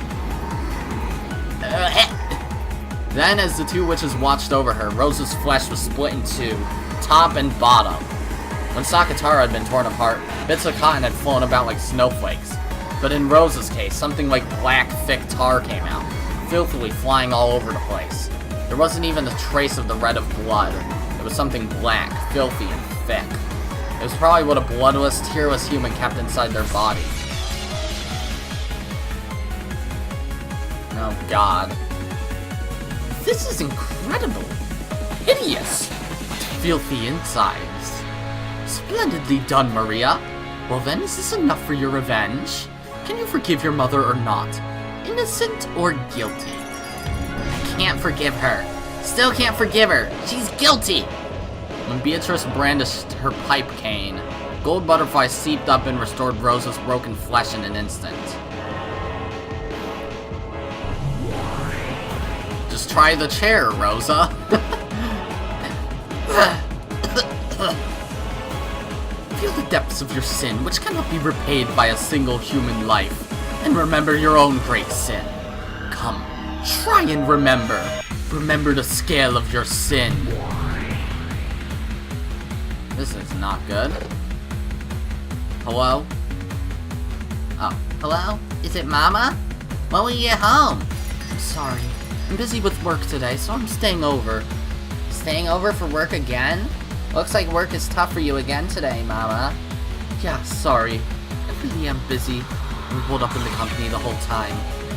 Then, as the two witches watched over her, Rosa's flesh was split in two, top and bottom. When Sakutaro had been torn apart, bits of cotton had flown about like snowflakes. But in Rosa's case, something like black, thick tar came out, filthily flying all over the place. There wasn't even a trace of the red of blood. It was something black, filthy, and thick. It was probably what a bloodless, tearless human kept inside their body. Oh god. This is incredible! Hideous! What filthy insides! Splendidly done, Maria! Well then, is this enough for your revenge? Can you forgive your mother or not? Innocent or guilty? I can't forgive her. Still can't forgive her. She's guilty! When Beatrice brandished her pipe cane, gold butterflies seeped up and restored Rosa's broken flesh in an instant. Just try the chair, Rosa. Feel the depths of your sin, which cannot be repaid by a single human life, and remember your own great sin. Come, try and remember. Remember the scale of your sin. This is not good. Hello? Oh, hello? Is it Mama? When will you get home? I'm sorry. I'm busy with work today, so I'm staying over. Staying over for work again? Looks like work is tough for you again today, Mama. Yeah, sorry. I really am busy. We rolled up in the company the whole time.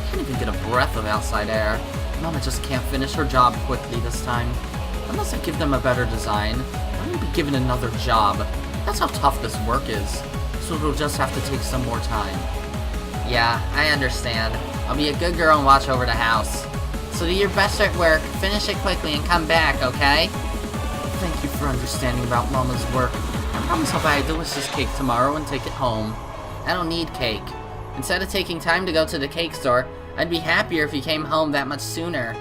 Can't even get a breath of outside air. Mama just can't finish her job quickly this time. Unless I give them a better design, I will be given another job. That's how tough this work is. So it'll just have to take some more time. Yeah, I understand. I'll be a good girl and watch over the house. So do your best at work, finish it quickly, and come back, okay? Thank you for understanding about Mama's work. I promise I'll buy a delicious cake tomorrow and take it home. I don't need cake. Instead of taking time to go to the cake store, I'd be happier if you came home that much sooner.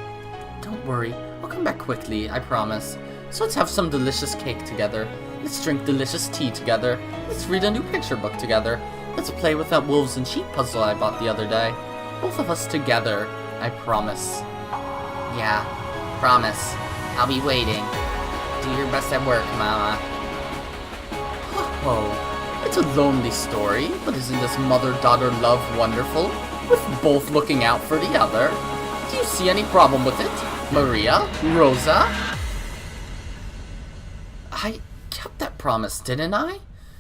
Don't worry, I'll come back quickly, I promise. So let's have some delicious cake together. Let's drink delicious tea together. Let's read a new picture book together. Let's play with that wolves and sheep puzzle I bought the other day. Both of us together, I promise. Yeah, promise. I'll be waiting. Do your best at work, Mama. Oh, it's a lonely story, but isn't this mother-daughter love wonderful? With both looking out for the other. Do you see any problem with it, Maria? Rosa? I kept that promise, didn't I?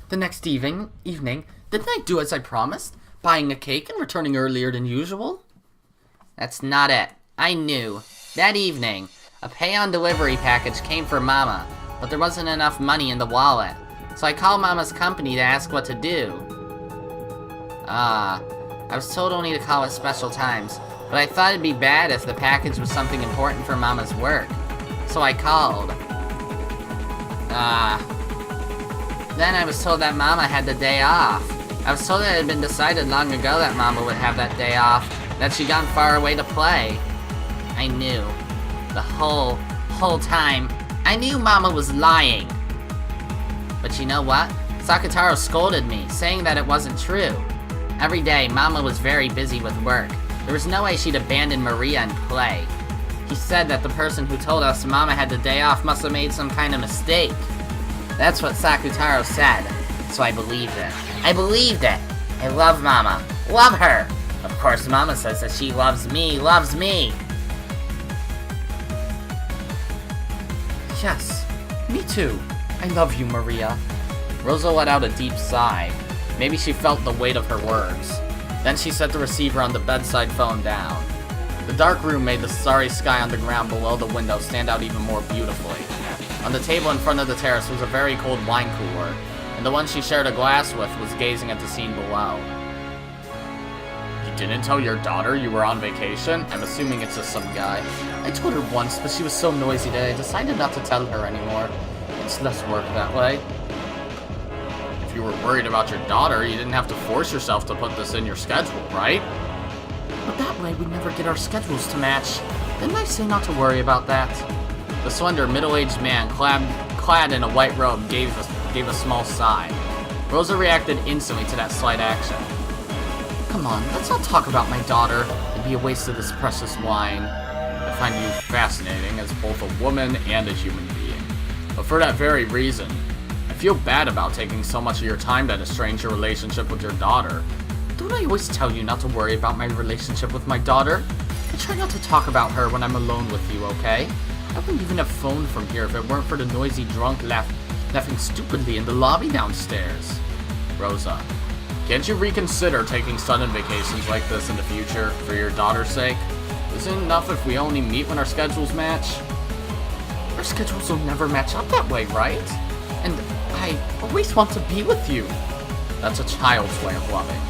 The next evening, didn't I do as I promised? Buying a cake and returning earlier than usual? That's not it. I knew. That evening, a pay-on-delivery package came for Mama, but there wasn't enough money in the wallet. So I called Mama's company to ask what to do. I was told only to call at special times, but I thought it'd be bad if the package was something important for Mama's work. So I called. Then I was told that Mama had the day off. I was told that it had been decided long ago that Mama would have that day off, that she'd gone far away to play. I knew. The whole time, I knew Mama was lying. But you know what? Sakutaro scolded me, saying that it wasn't true. Every day, Mama was very busy with work. There was no way she'd abandon Maria and play. He said that the person who told us Mama had the day off must have made some kind of mistake. That's what Sakutaro said, so I believed it. I believed it! I love Mama. Love her! Of course, Mama says that she loves me. Yes, me too. I love you, Maria. Rosa let out a deep sigh. Maybe she felt the weight of her words. Then she set the receiver on the bedside phone down. The dark room made the starry sky on the ground below the window stand out even more beautifully. On the table in front of the terrace was a very cold wine cooler, and the one she shared a glass with was gazing at the scene below. You didn't tell your daughter you were on vacation? I'm assuming it's just some guy. I told her once, but she was so noisy that I decided not to tell her anymore. It's less work that way. If you were worried about your daughter, you didn't have to force yourself to put this in your schedule, right? But that way we'd never get our schedules to match. Didn't I say not to worry about that? The slender, middle-aged man, clad in a white robe, gave a small sigh. Rosa reacted instantly to that slight action. Come on, let's not talk about my daughter. It'd be a waste of this precious wine. I find you fascinating as both a woman and a human being. But for that very reason, I feel bad about taking so much of your time to estrange your relationship with your daughter. Don't I always tell you not to worry about my relationship with my daughter? I try not to talk about her when I'm alone with you, okay? I wouldn't even have phoned from here if it weren't for the noisy drunk laughing stupidly in the lobby downstairs. Rosa, can't you reconsider taking sudden vacations like this in the future for your daughter's sake? Isn't it enough if we only meet when our schedules match? Our schedules will never match up that way, right? And I always want to be with you. That's a child's way of loving.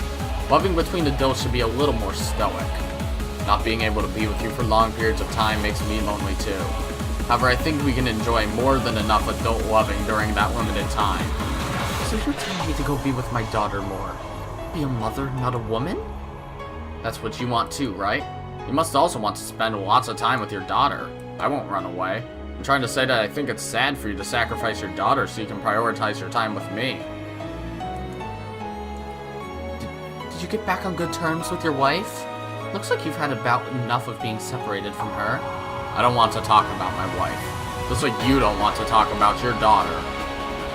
Loving between adults should be a little more stoic. Not being able to be with you for long periods of time makes me lonely too. However, I think we can enjoy more than enough adult loving during that limited time. So you're telling me to go be with my daughter more? Be a mother, not a woman? That's what you want too, right? You must also want to spend lots of time with your daughter. I won't run away. I'm trying to say that I think it's sad for you to sacrifice your daughter so you can prioritize your time with me. Did you get back on good terms with your wife? Looks like you've had about enough of being separated from her. I don't want to talk about my wife. Just like you don't want to talk about your daughter.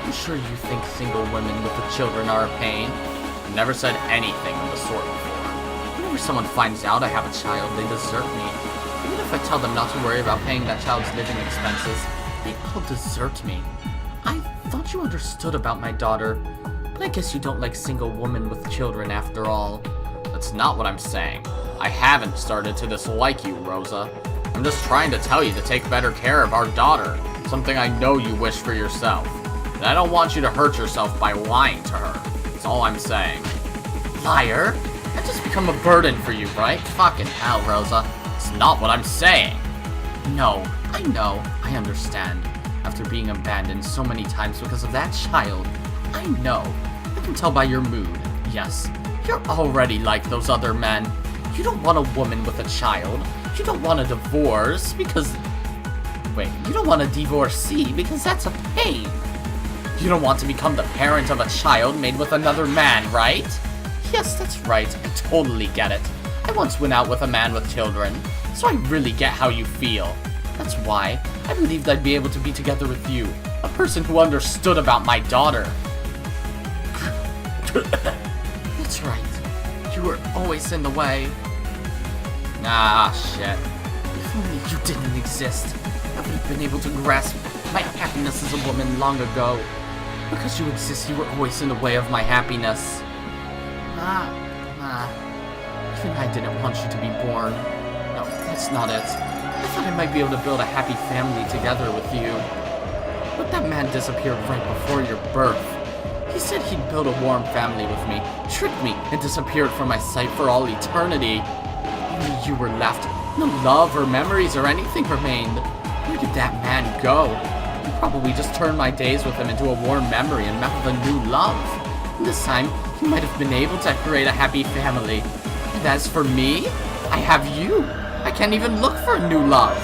I'm sure you think single women with the children are a pain. I've never said anything of the sort before. Before someone finds out I have a child, they desert me. Even if I tell them not to worry about paying that child's living expenses, they all desert me. I thought you understood about my daughter, but I guess you don't like single women with children after all. That's not what I'm saying. I haven't started to dislike you, Rosa. I'm just trying to tell you to take better care of our daughter, something I know you wish for yourself. And I don't want you to hurt yourself by lying to her. That's all I'm saying. Liar? I just become a burden for you, right? Fucking hell, Rosa. It's not what I'm saying. No, I know. I understand. After being abandoned so many times because of that child, I know. I can tell by your mood. Yes, you're already like those other men. You don't want a woman with a child. You don't want a divorce because... Wait, you don't want a divorcee because that's a pain. You don't want to become the parent of a child made with another man, right? Yes, that's right. I totally get it. I once went out with a man with children, so I really get how you feel. That's why I believed I'd be able to be together with you, a person who understood about my daughter. That's right. You were always in the way. Ah, shit. If only you didn't exist, I would have been able to grasp my happiness as a woman long ago. Because you exist, you were always in the way of my happiness. Even I didn't want you to be born. No, that's not it. I thought I might be able to build a happy family together with you. But that man disappeared right before your birth. He said he'd build a warm family with me, tricked me, and disappeared from my sight for all eternity. Only you were left. No love or memories or anything remained. Where did that man go? He probably just turned my days with him into a warm memory and met with a new love. And this time, he might have been able to create a happy family. And as for me, I have you. I can't even look for a new love.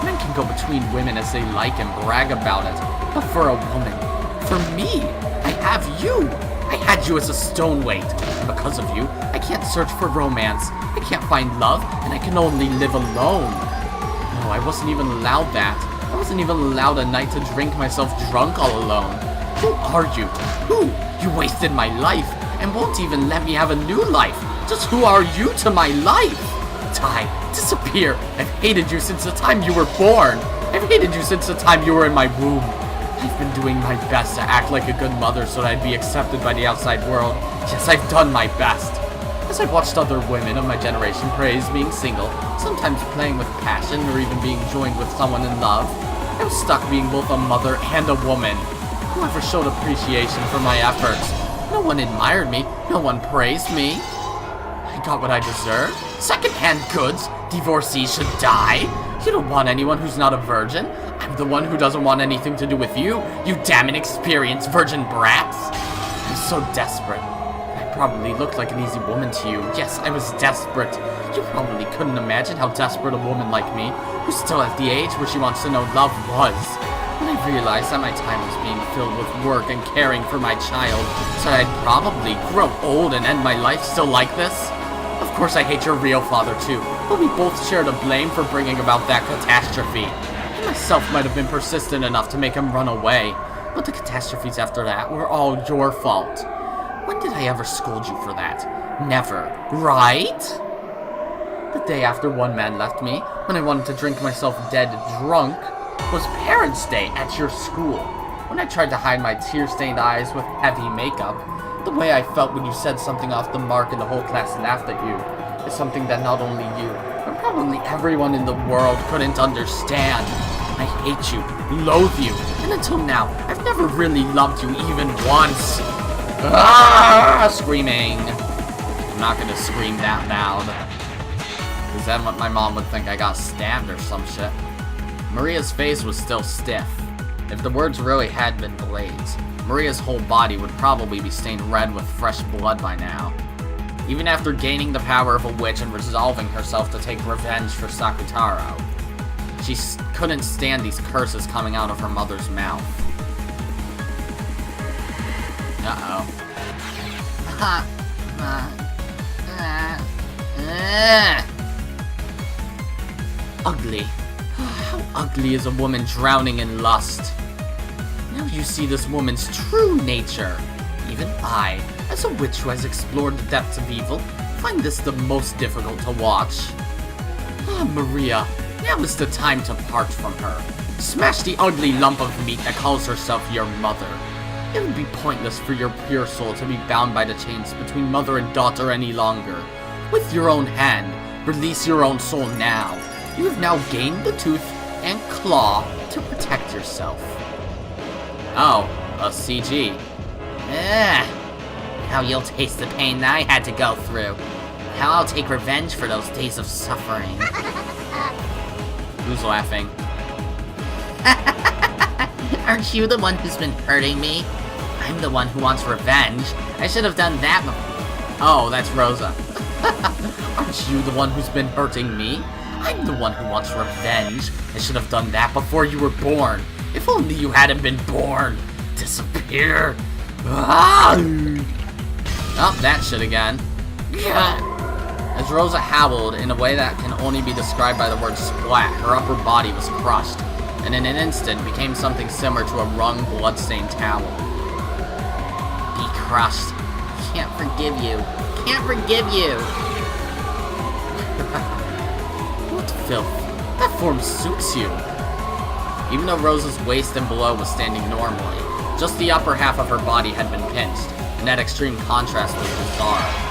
Men can go between women as they like and brag about it. But for a woman, for me, I have you. I had you as a stone weight. And because of you, I can't search for romance. I can't find love, and I can only live alone. No, I wasn't even allowed that. I wasn't even allowed a night to drink myself drunk all alone. Who are you? Who? You wasted my life, and won't even let me have a new life. Just who are you to my life? Die. Disappear. I've hated you since the time you were born. I've hated you since the time you were in my womb. I've been doing my best to act like a good mother so that I'd be accepted by the outside world. Yes, I've done my best. As I've watched other women of my generation praise being single, sometimes playing with passion or even being joined with someone in love, I was stuck being both a mother and a woman. Whoever showed appreciation for my efforts. No one admired me. No one praised me. I got what I deserved. Second-hand goods. Divorcees should die. You don't want anyone who's not a virgin. I'm the one who doesn't want anything to do with you, you damn inexperienced virgin brats. I'm so desperate. I probably looked like an easy woman to you. Yes, I was desperate. You probably couldn't imagine how desperate a woman like me, who's still at the age where she wants to know love, was. When I realized that my time was being filled with work and caring for my child, so I'd probably grow old and end my life still like this. Of course I hate your real father too, but we both share the blame for bringing about that catastrophe. I myself might have been persistent enough to make him run away, but the catastrophes after that were all your fault. When did I ever scold you for that? Never, right? The day after one man left me, when I wanted to drink myself dead drunk, was Parents' Day at your school. When I tried to hide my tear-stained eyes with heavy makeup, the way I felt when you said something off the mark and the whole class laughed at you is something that not only you, but probably everyone in the world couldn't understand. I hate you, loathe you, and until now, I've never really loved you even once. Screaming. I'm not gonna scream that loud, because then my mom would think I got stabbed or some shit. Maria's face was still stiff. If the words really had been blades, Maria's whole body would probably be stained red with fresh blood by now. Even after gaining the power of a witch and resolving herself to take revenge for Sakutaro, she couldn't stand these curses coming out of her mother's mouth. Uh-oh. Ugly. How ugly is a woman drowning in lust? Now you see this woman's true nature. Even I, as a witch who has explored the depths of evil, find this the most difficult to watch. Ah, Maria, now is the time to part from her. Smash the ugly lump of meat that calls herself your mother. It would be pointless for your pure soul to be bound by the chains between mother and daughter any longer. With your own hand, release your own soul now. You have now gained the tooth and claw to protect yourself. Oh, a CG. How you'll taste the pain that I had to go through. How I'll take revenge for those days of suffering. Who's laughing? Aren't you the one who's been hurting me? I'm the one who wants revenge. I should have done that before. Oh, that's Rosa. Aren't you the one who's been hurting me? I'm the one who wants revenge. I should have done that before you were born. If only you hadn't been born. Disappear. Ah! Oh, that shit again. As Rosa howled in a way that can only be described by the word splat, her upper body was crushed, and in an instant became something similar to a wrung, blood-stained towel. Be crushed. Can't forgive you. Can't forgive you. What filth. That form suits you. Even though Rosa's waist and below was standing normally, just the upper half of her body had been pinched, and that extreme contrast was bizarre.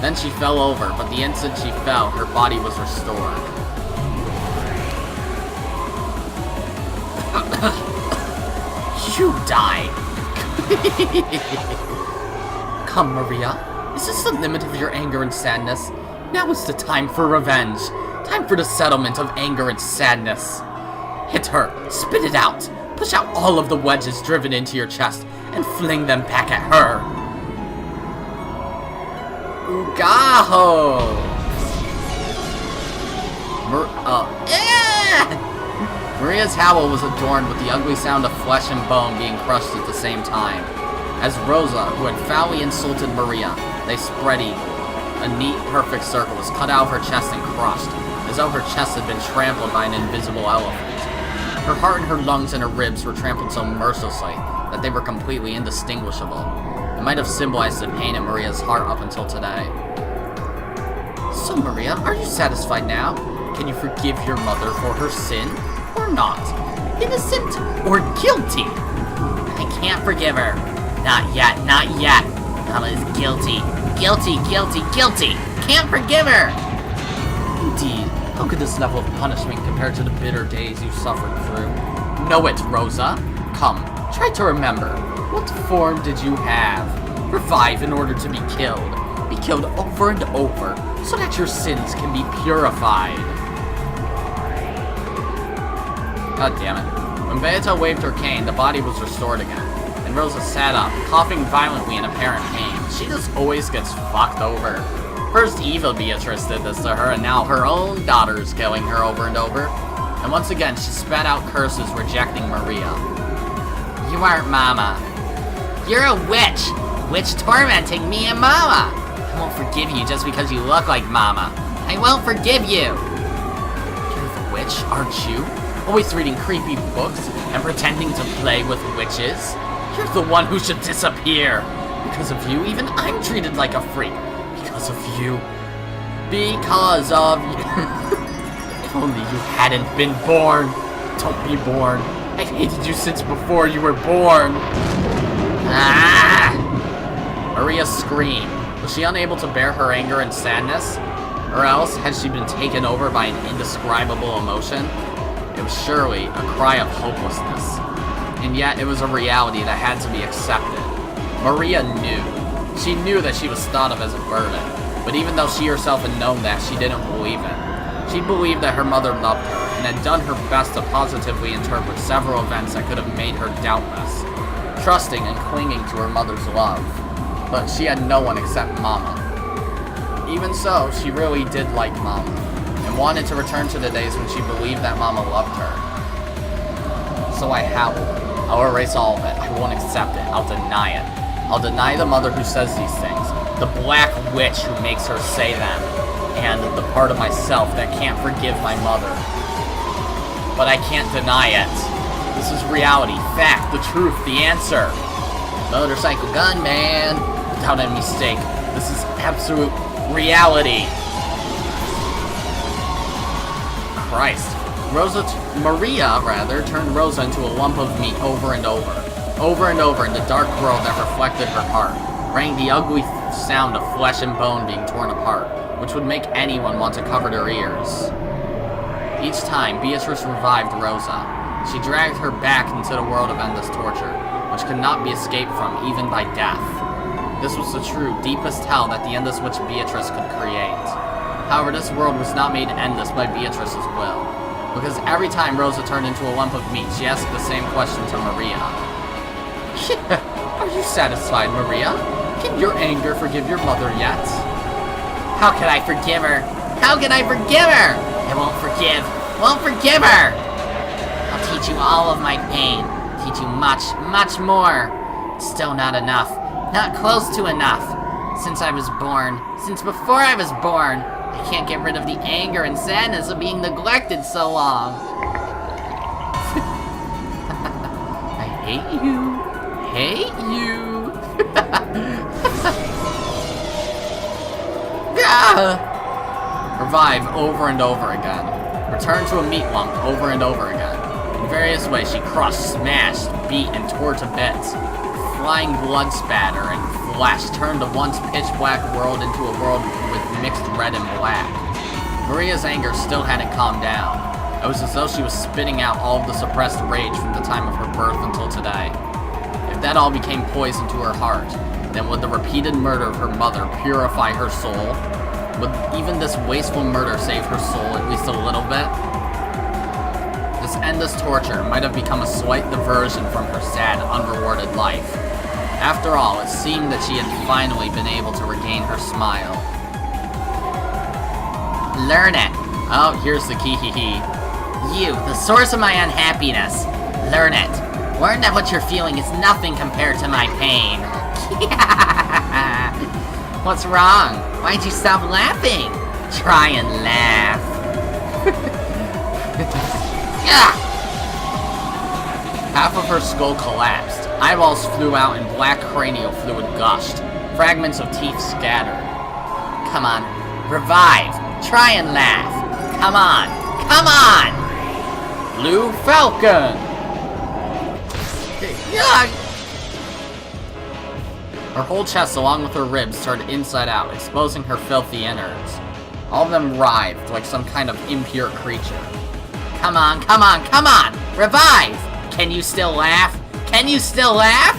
Then she fell over, but the instant she fell, her body was restored. You die! Come, Maria. Is this the limit of your anger and sadness? Now is the time for revenge. Time for the settlement of anger and sadness. Hit her. Spit it out. Push out all of the wedges driven into your chest and fling them back at her. Ugaho! Maria's howl was adorned with the ugly sound of flesh and bone being crushed at the same time. As Rosa, who had foully insulted Maria, they spread eagle. A neat, perfect circle was cut out of her chest and crushed, as though her chest had been trampled by an invisible elephant. Her heart and her lungs and her ribs were trampled so mercilessly that they were completely indistinguishable. It might have symbolized the pain in Maria's heart up until today. So, Maria, are you satisfied now? Can you forgive your mother for her sin? Or not? Innocent or guilty? I can't forgive her. Not yet, not yet. Mama is guilty. Guilty, guilty, guilty. Can't forgive her. Indeed, how could this level of punishment compare to the bitter days you suffered through? Know it, Rosa. Come, try to remember. What form did you have? Revive in order to be killed. Be killed over and over, so that your sins can be purified. God damn it. When Beata waved her cane, the body was restored again, and Rosa sat up, coughing violently in apparent pain. She just always gets fucked over. First evil Beatrice did this to her, and now her own daughter is killing her over and over. And once again, she spat out curses rejecting Maria. You aren't Mama. You're a witch! Witch tormenting me and Mama! I won't forgive you just because you look like Mama. I won't forgive you! You're the witch, aren't you? Always reading creepy books and pretending to play with witches? You're the one who should disappear! Because of you, even I'm treated like a freak. Because of you. Because of you. If only you hadn't been born. Don't be born. I hated you since before you were born. Ah! Maria screamed. Was she unable to bear her anger and sadness? Or else had she been taken over by an indescribable emotion? It was surely a cry of hopelessness. And yet it was a reality that had to be accepted. Maria knew. She knew that she was thought of as a burden. But even though she herself had known that, she didn't believe it. She believed that her mother loved her, and had done her best to positively interpret several events that could have made her doubtless, trusting and clinging to her mother's love. But she had no one except Mama. Even so, she really did like Mama, and wanted to return to the days when she believed that Mama loved her. So I howled. I'll erase all of it. I won't accept it. I'll deny it. I'll deny the mother who says these things, the black witch who makes her say them, and the part of myself that can't forgive my mother. But I can't deny it. This is reality, fact, the truth, the answer. Motorcycle gunman. Without any mistake, this is absolute reality. Christ. Maria turned Rosa into a lump of meat over and over. Over and over in the dark world that reflected her heart, rang the ugly sound of flesh and bone being torn apart, which would make anyone want to cover their ears. Each time, Beatrice revived Rosa. She dragged her back into the world of endless torture, which could not be escaped from even by death. This was the true, deepest hell that the endless witch Beatrice could create. However, this world was not made endless by Beatrice's will, because every time Rosa turned into a lump of meat, she asked the same question to Maria. Are you satisfied, Maria? Can your anger forgive your mother yet? How can I forgive her? How can I forgive her? I won't forgive. Won't forgive her! I'll teach you all of my pain. Teach you much, much more. Still not enough. Not close to enough. Since I was born, since before I was born, I can't get rid of the anger and sadness of being neglected so long. I hate you. Hate you. Revive over and over again. Return to a meat lump over and over again. In various ways, she crushed, smashed, beat, and tore to bits. Flying blood spatter and flesh turned the once pitch-black world into a world with mixed red and black. Maria's anger still hadn't calmed down. It was as though she was spitting out all of the suppressed rage from the time of her birth until today. If that all became poison to her heart, then would the repeated murder of her mother purify her soul? Would even this wasteful murder save her soul at least a little bit? This endless torture might have become a slight diversion from her sad, unrewarded life. After all, it seemed that she had finally been able to regain her smile. Learn it. Oh, here's the key hee. You, the source of my unhappiness. Learn it. Learn that what you're feeling is nothing compared to my pain. What's wrong? Why'd you stop laughing? Try and laugh. Half of her skull collapsed. Eyeballs flew out and black cranial fluid gushed. Fragments of teeth scattered. Come on. Revive. Try and laugh. Come on. Come on! Blue Falcon! Her whole chest along with her ribs turned inside out, exposing her filthy innards. All of them writhed like some kind of impure creature. Come on, come on, come on! Revive! Can you still laugh? Can you still laugh?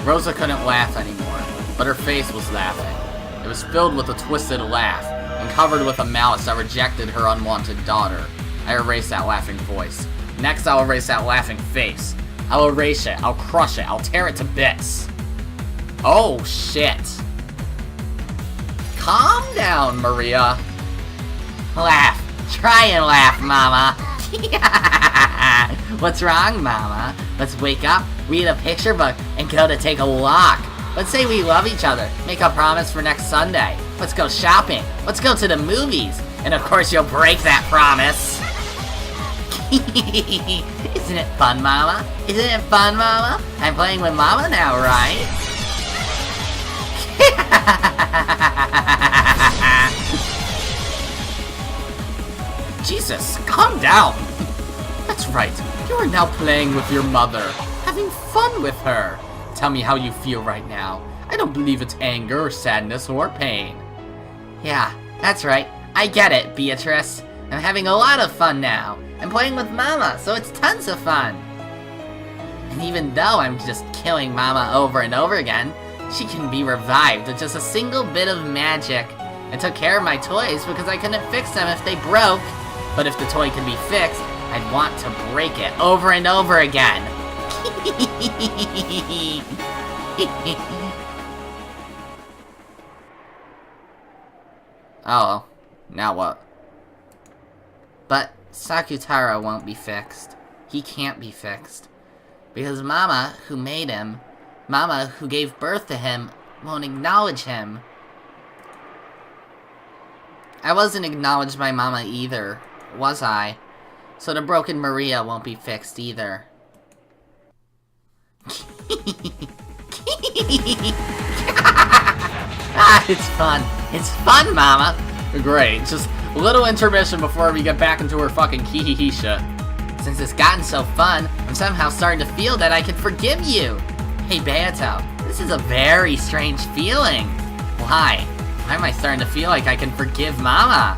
Rosa couldn't laugh anymore, but her face was laughing. It was filled with a twisted laugh, and covered with a malice that rejected her unwanted daughter. I erased that laughing voice. Next, I'll erase that laughing face. I'll erase it, I'll crush it, I'll tear it to bits. Oh, shit. Calm down, Maria. Laugh. Try and laugh, Mama. What's wrong, Mama? Let's wake up, read a picture book, and go to take a walk. Let's say we love each other. Make a promise for next Sunday. Let's go shopping. Let's go to the movies. And of course you'll break that promise. Isn't it fun, Mama? Isn't it fun, Mama? I'm playing with Mama now, right? Jesus, calm down. That's right. You are now playing with your mother, having fun with her. Tell me how you feel right now. I don't believe it's anger or sadness or pain. Yeah, that's right. I get it, Beatrice. I'm having a lot of fun now. I'm playing with Mama, so it's tons of fun. And even though I'm just killing Mama over and over again, she can be revived with just a single bit of magic. I took care of my toys because I couldn't fix them if they broke. But if the toy could be fixed, I'd want to break it over and over again. Oh, now what? But Sakutaro won't be fixed. He can't be fixed. Because Mama, who made him, Mama, who gave birth to him, won't acknowledge him. I wasn't acknowledged by Mama either, was I? So the broken Maria won't be fixed either. Ah, it's fun. It's fun, Mama. Great, just a little intermission before we get back into her fucking hee shit. Since it's gotten so fun, I'm somehow starting to feel that I could forgive you. Hey, Beato, this is a very strange feeling. Why? Why am I starting to feel like I can forgive Mama?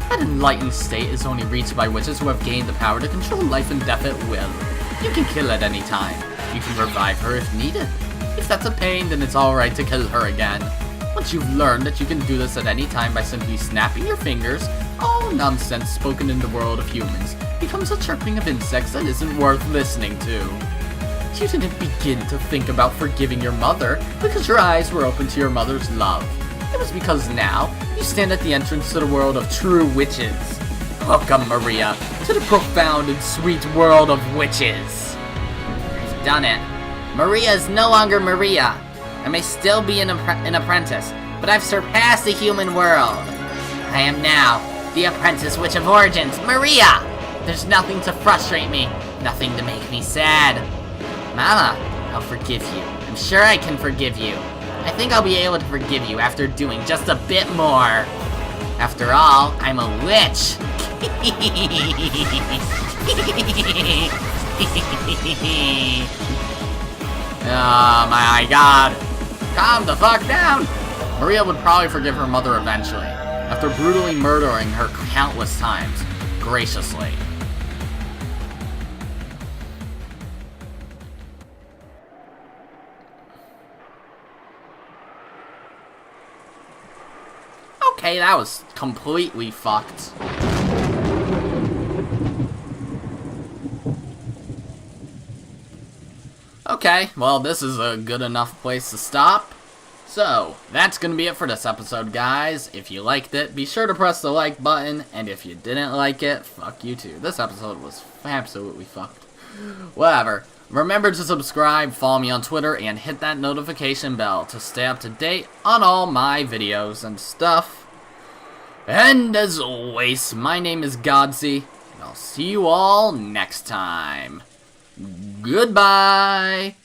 That enlightened state is only reached by witches who have gained the power to control life and death at will. You can kill at any time. You can revive her if needed. If that's a pain, then it's alright to kill her again. Once you've learned that you can do this at any time by simply snapping your fingers, all nonsense spoken in the world of humans becomes a chirping of insects that isn't worth listening to. You didn't begin to think about forgiving your mother because your eyes were open to your mother's love. It was because now you stand at the entrance to the world of true witches. Welcome, Maria, to the profound and sweet world of witches. I've done it. Maria is no longer Maria. I may still be an apprentice, but I've surpassed the human world. I am now the apprentice witch of origins, Maria! There's nothing to frustrate me, nothing to make me sad. Mama, I'll forgive you. I'm sure I can forgive you. I think I'll be able to forgive you after doing just a bit more. After all, I'm a witch. Oh my god. Calm the fuck down! Maria would probably forgive her mother eventually, after brutally murdering her countless times, graciously. Okay, that was completely fucked. Okay, well, this is a good enough place to stop. So, that's gonna be it for this episode, guys. If you liked it, be sure to press the like button, and if you didn't like it, fuck you too. This episode was absolutely fucked. Whatever. Remember to subscribe, follow me on Twitter, and hit that notification bell to stay up to date on all my videos and stuff. And as always, my name is Godzi, and I'll see you all next time. Goodbye!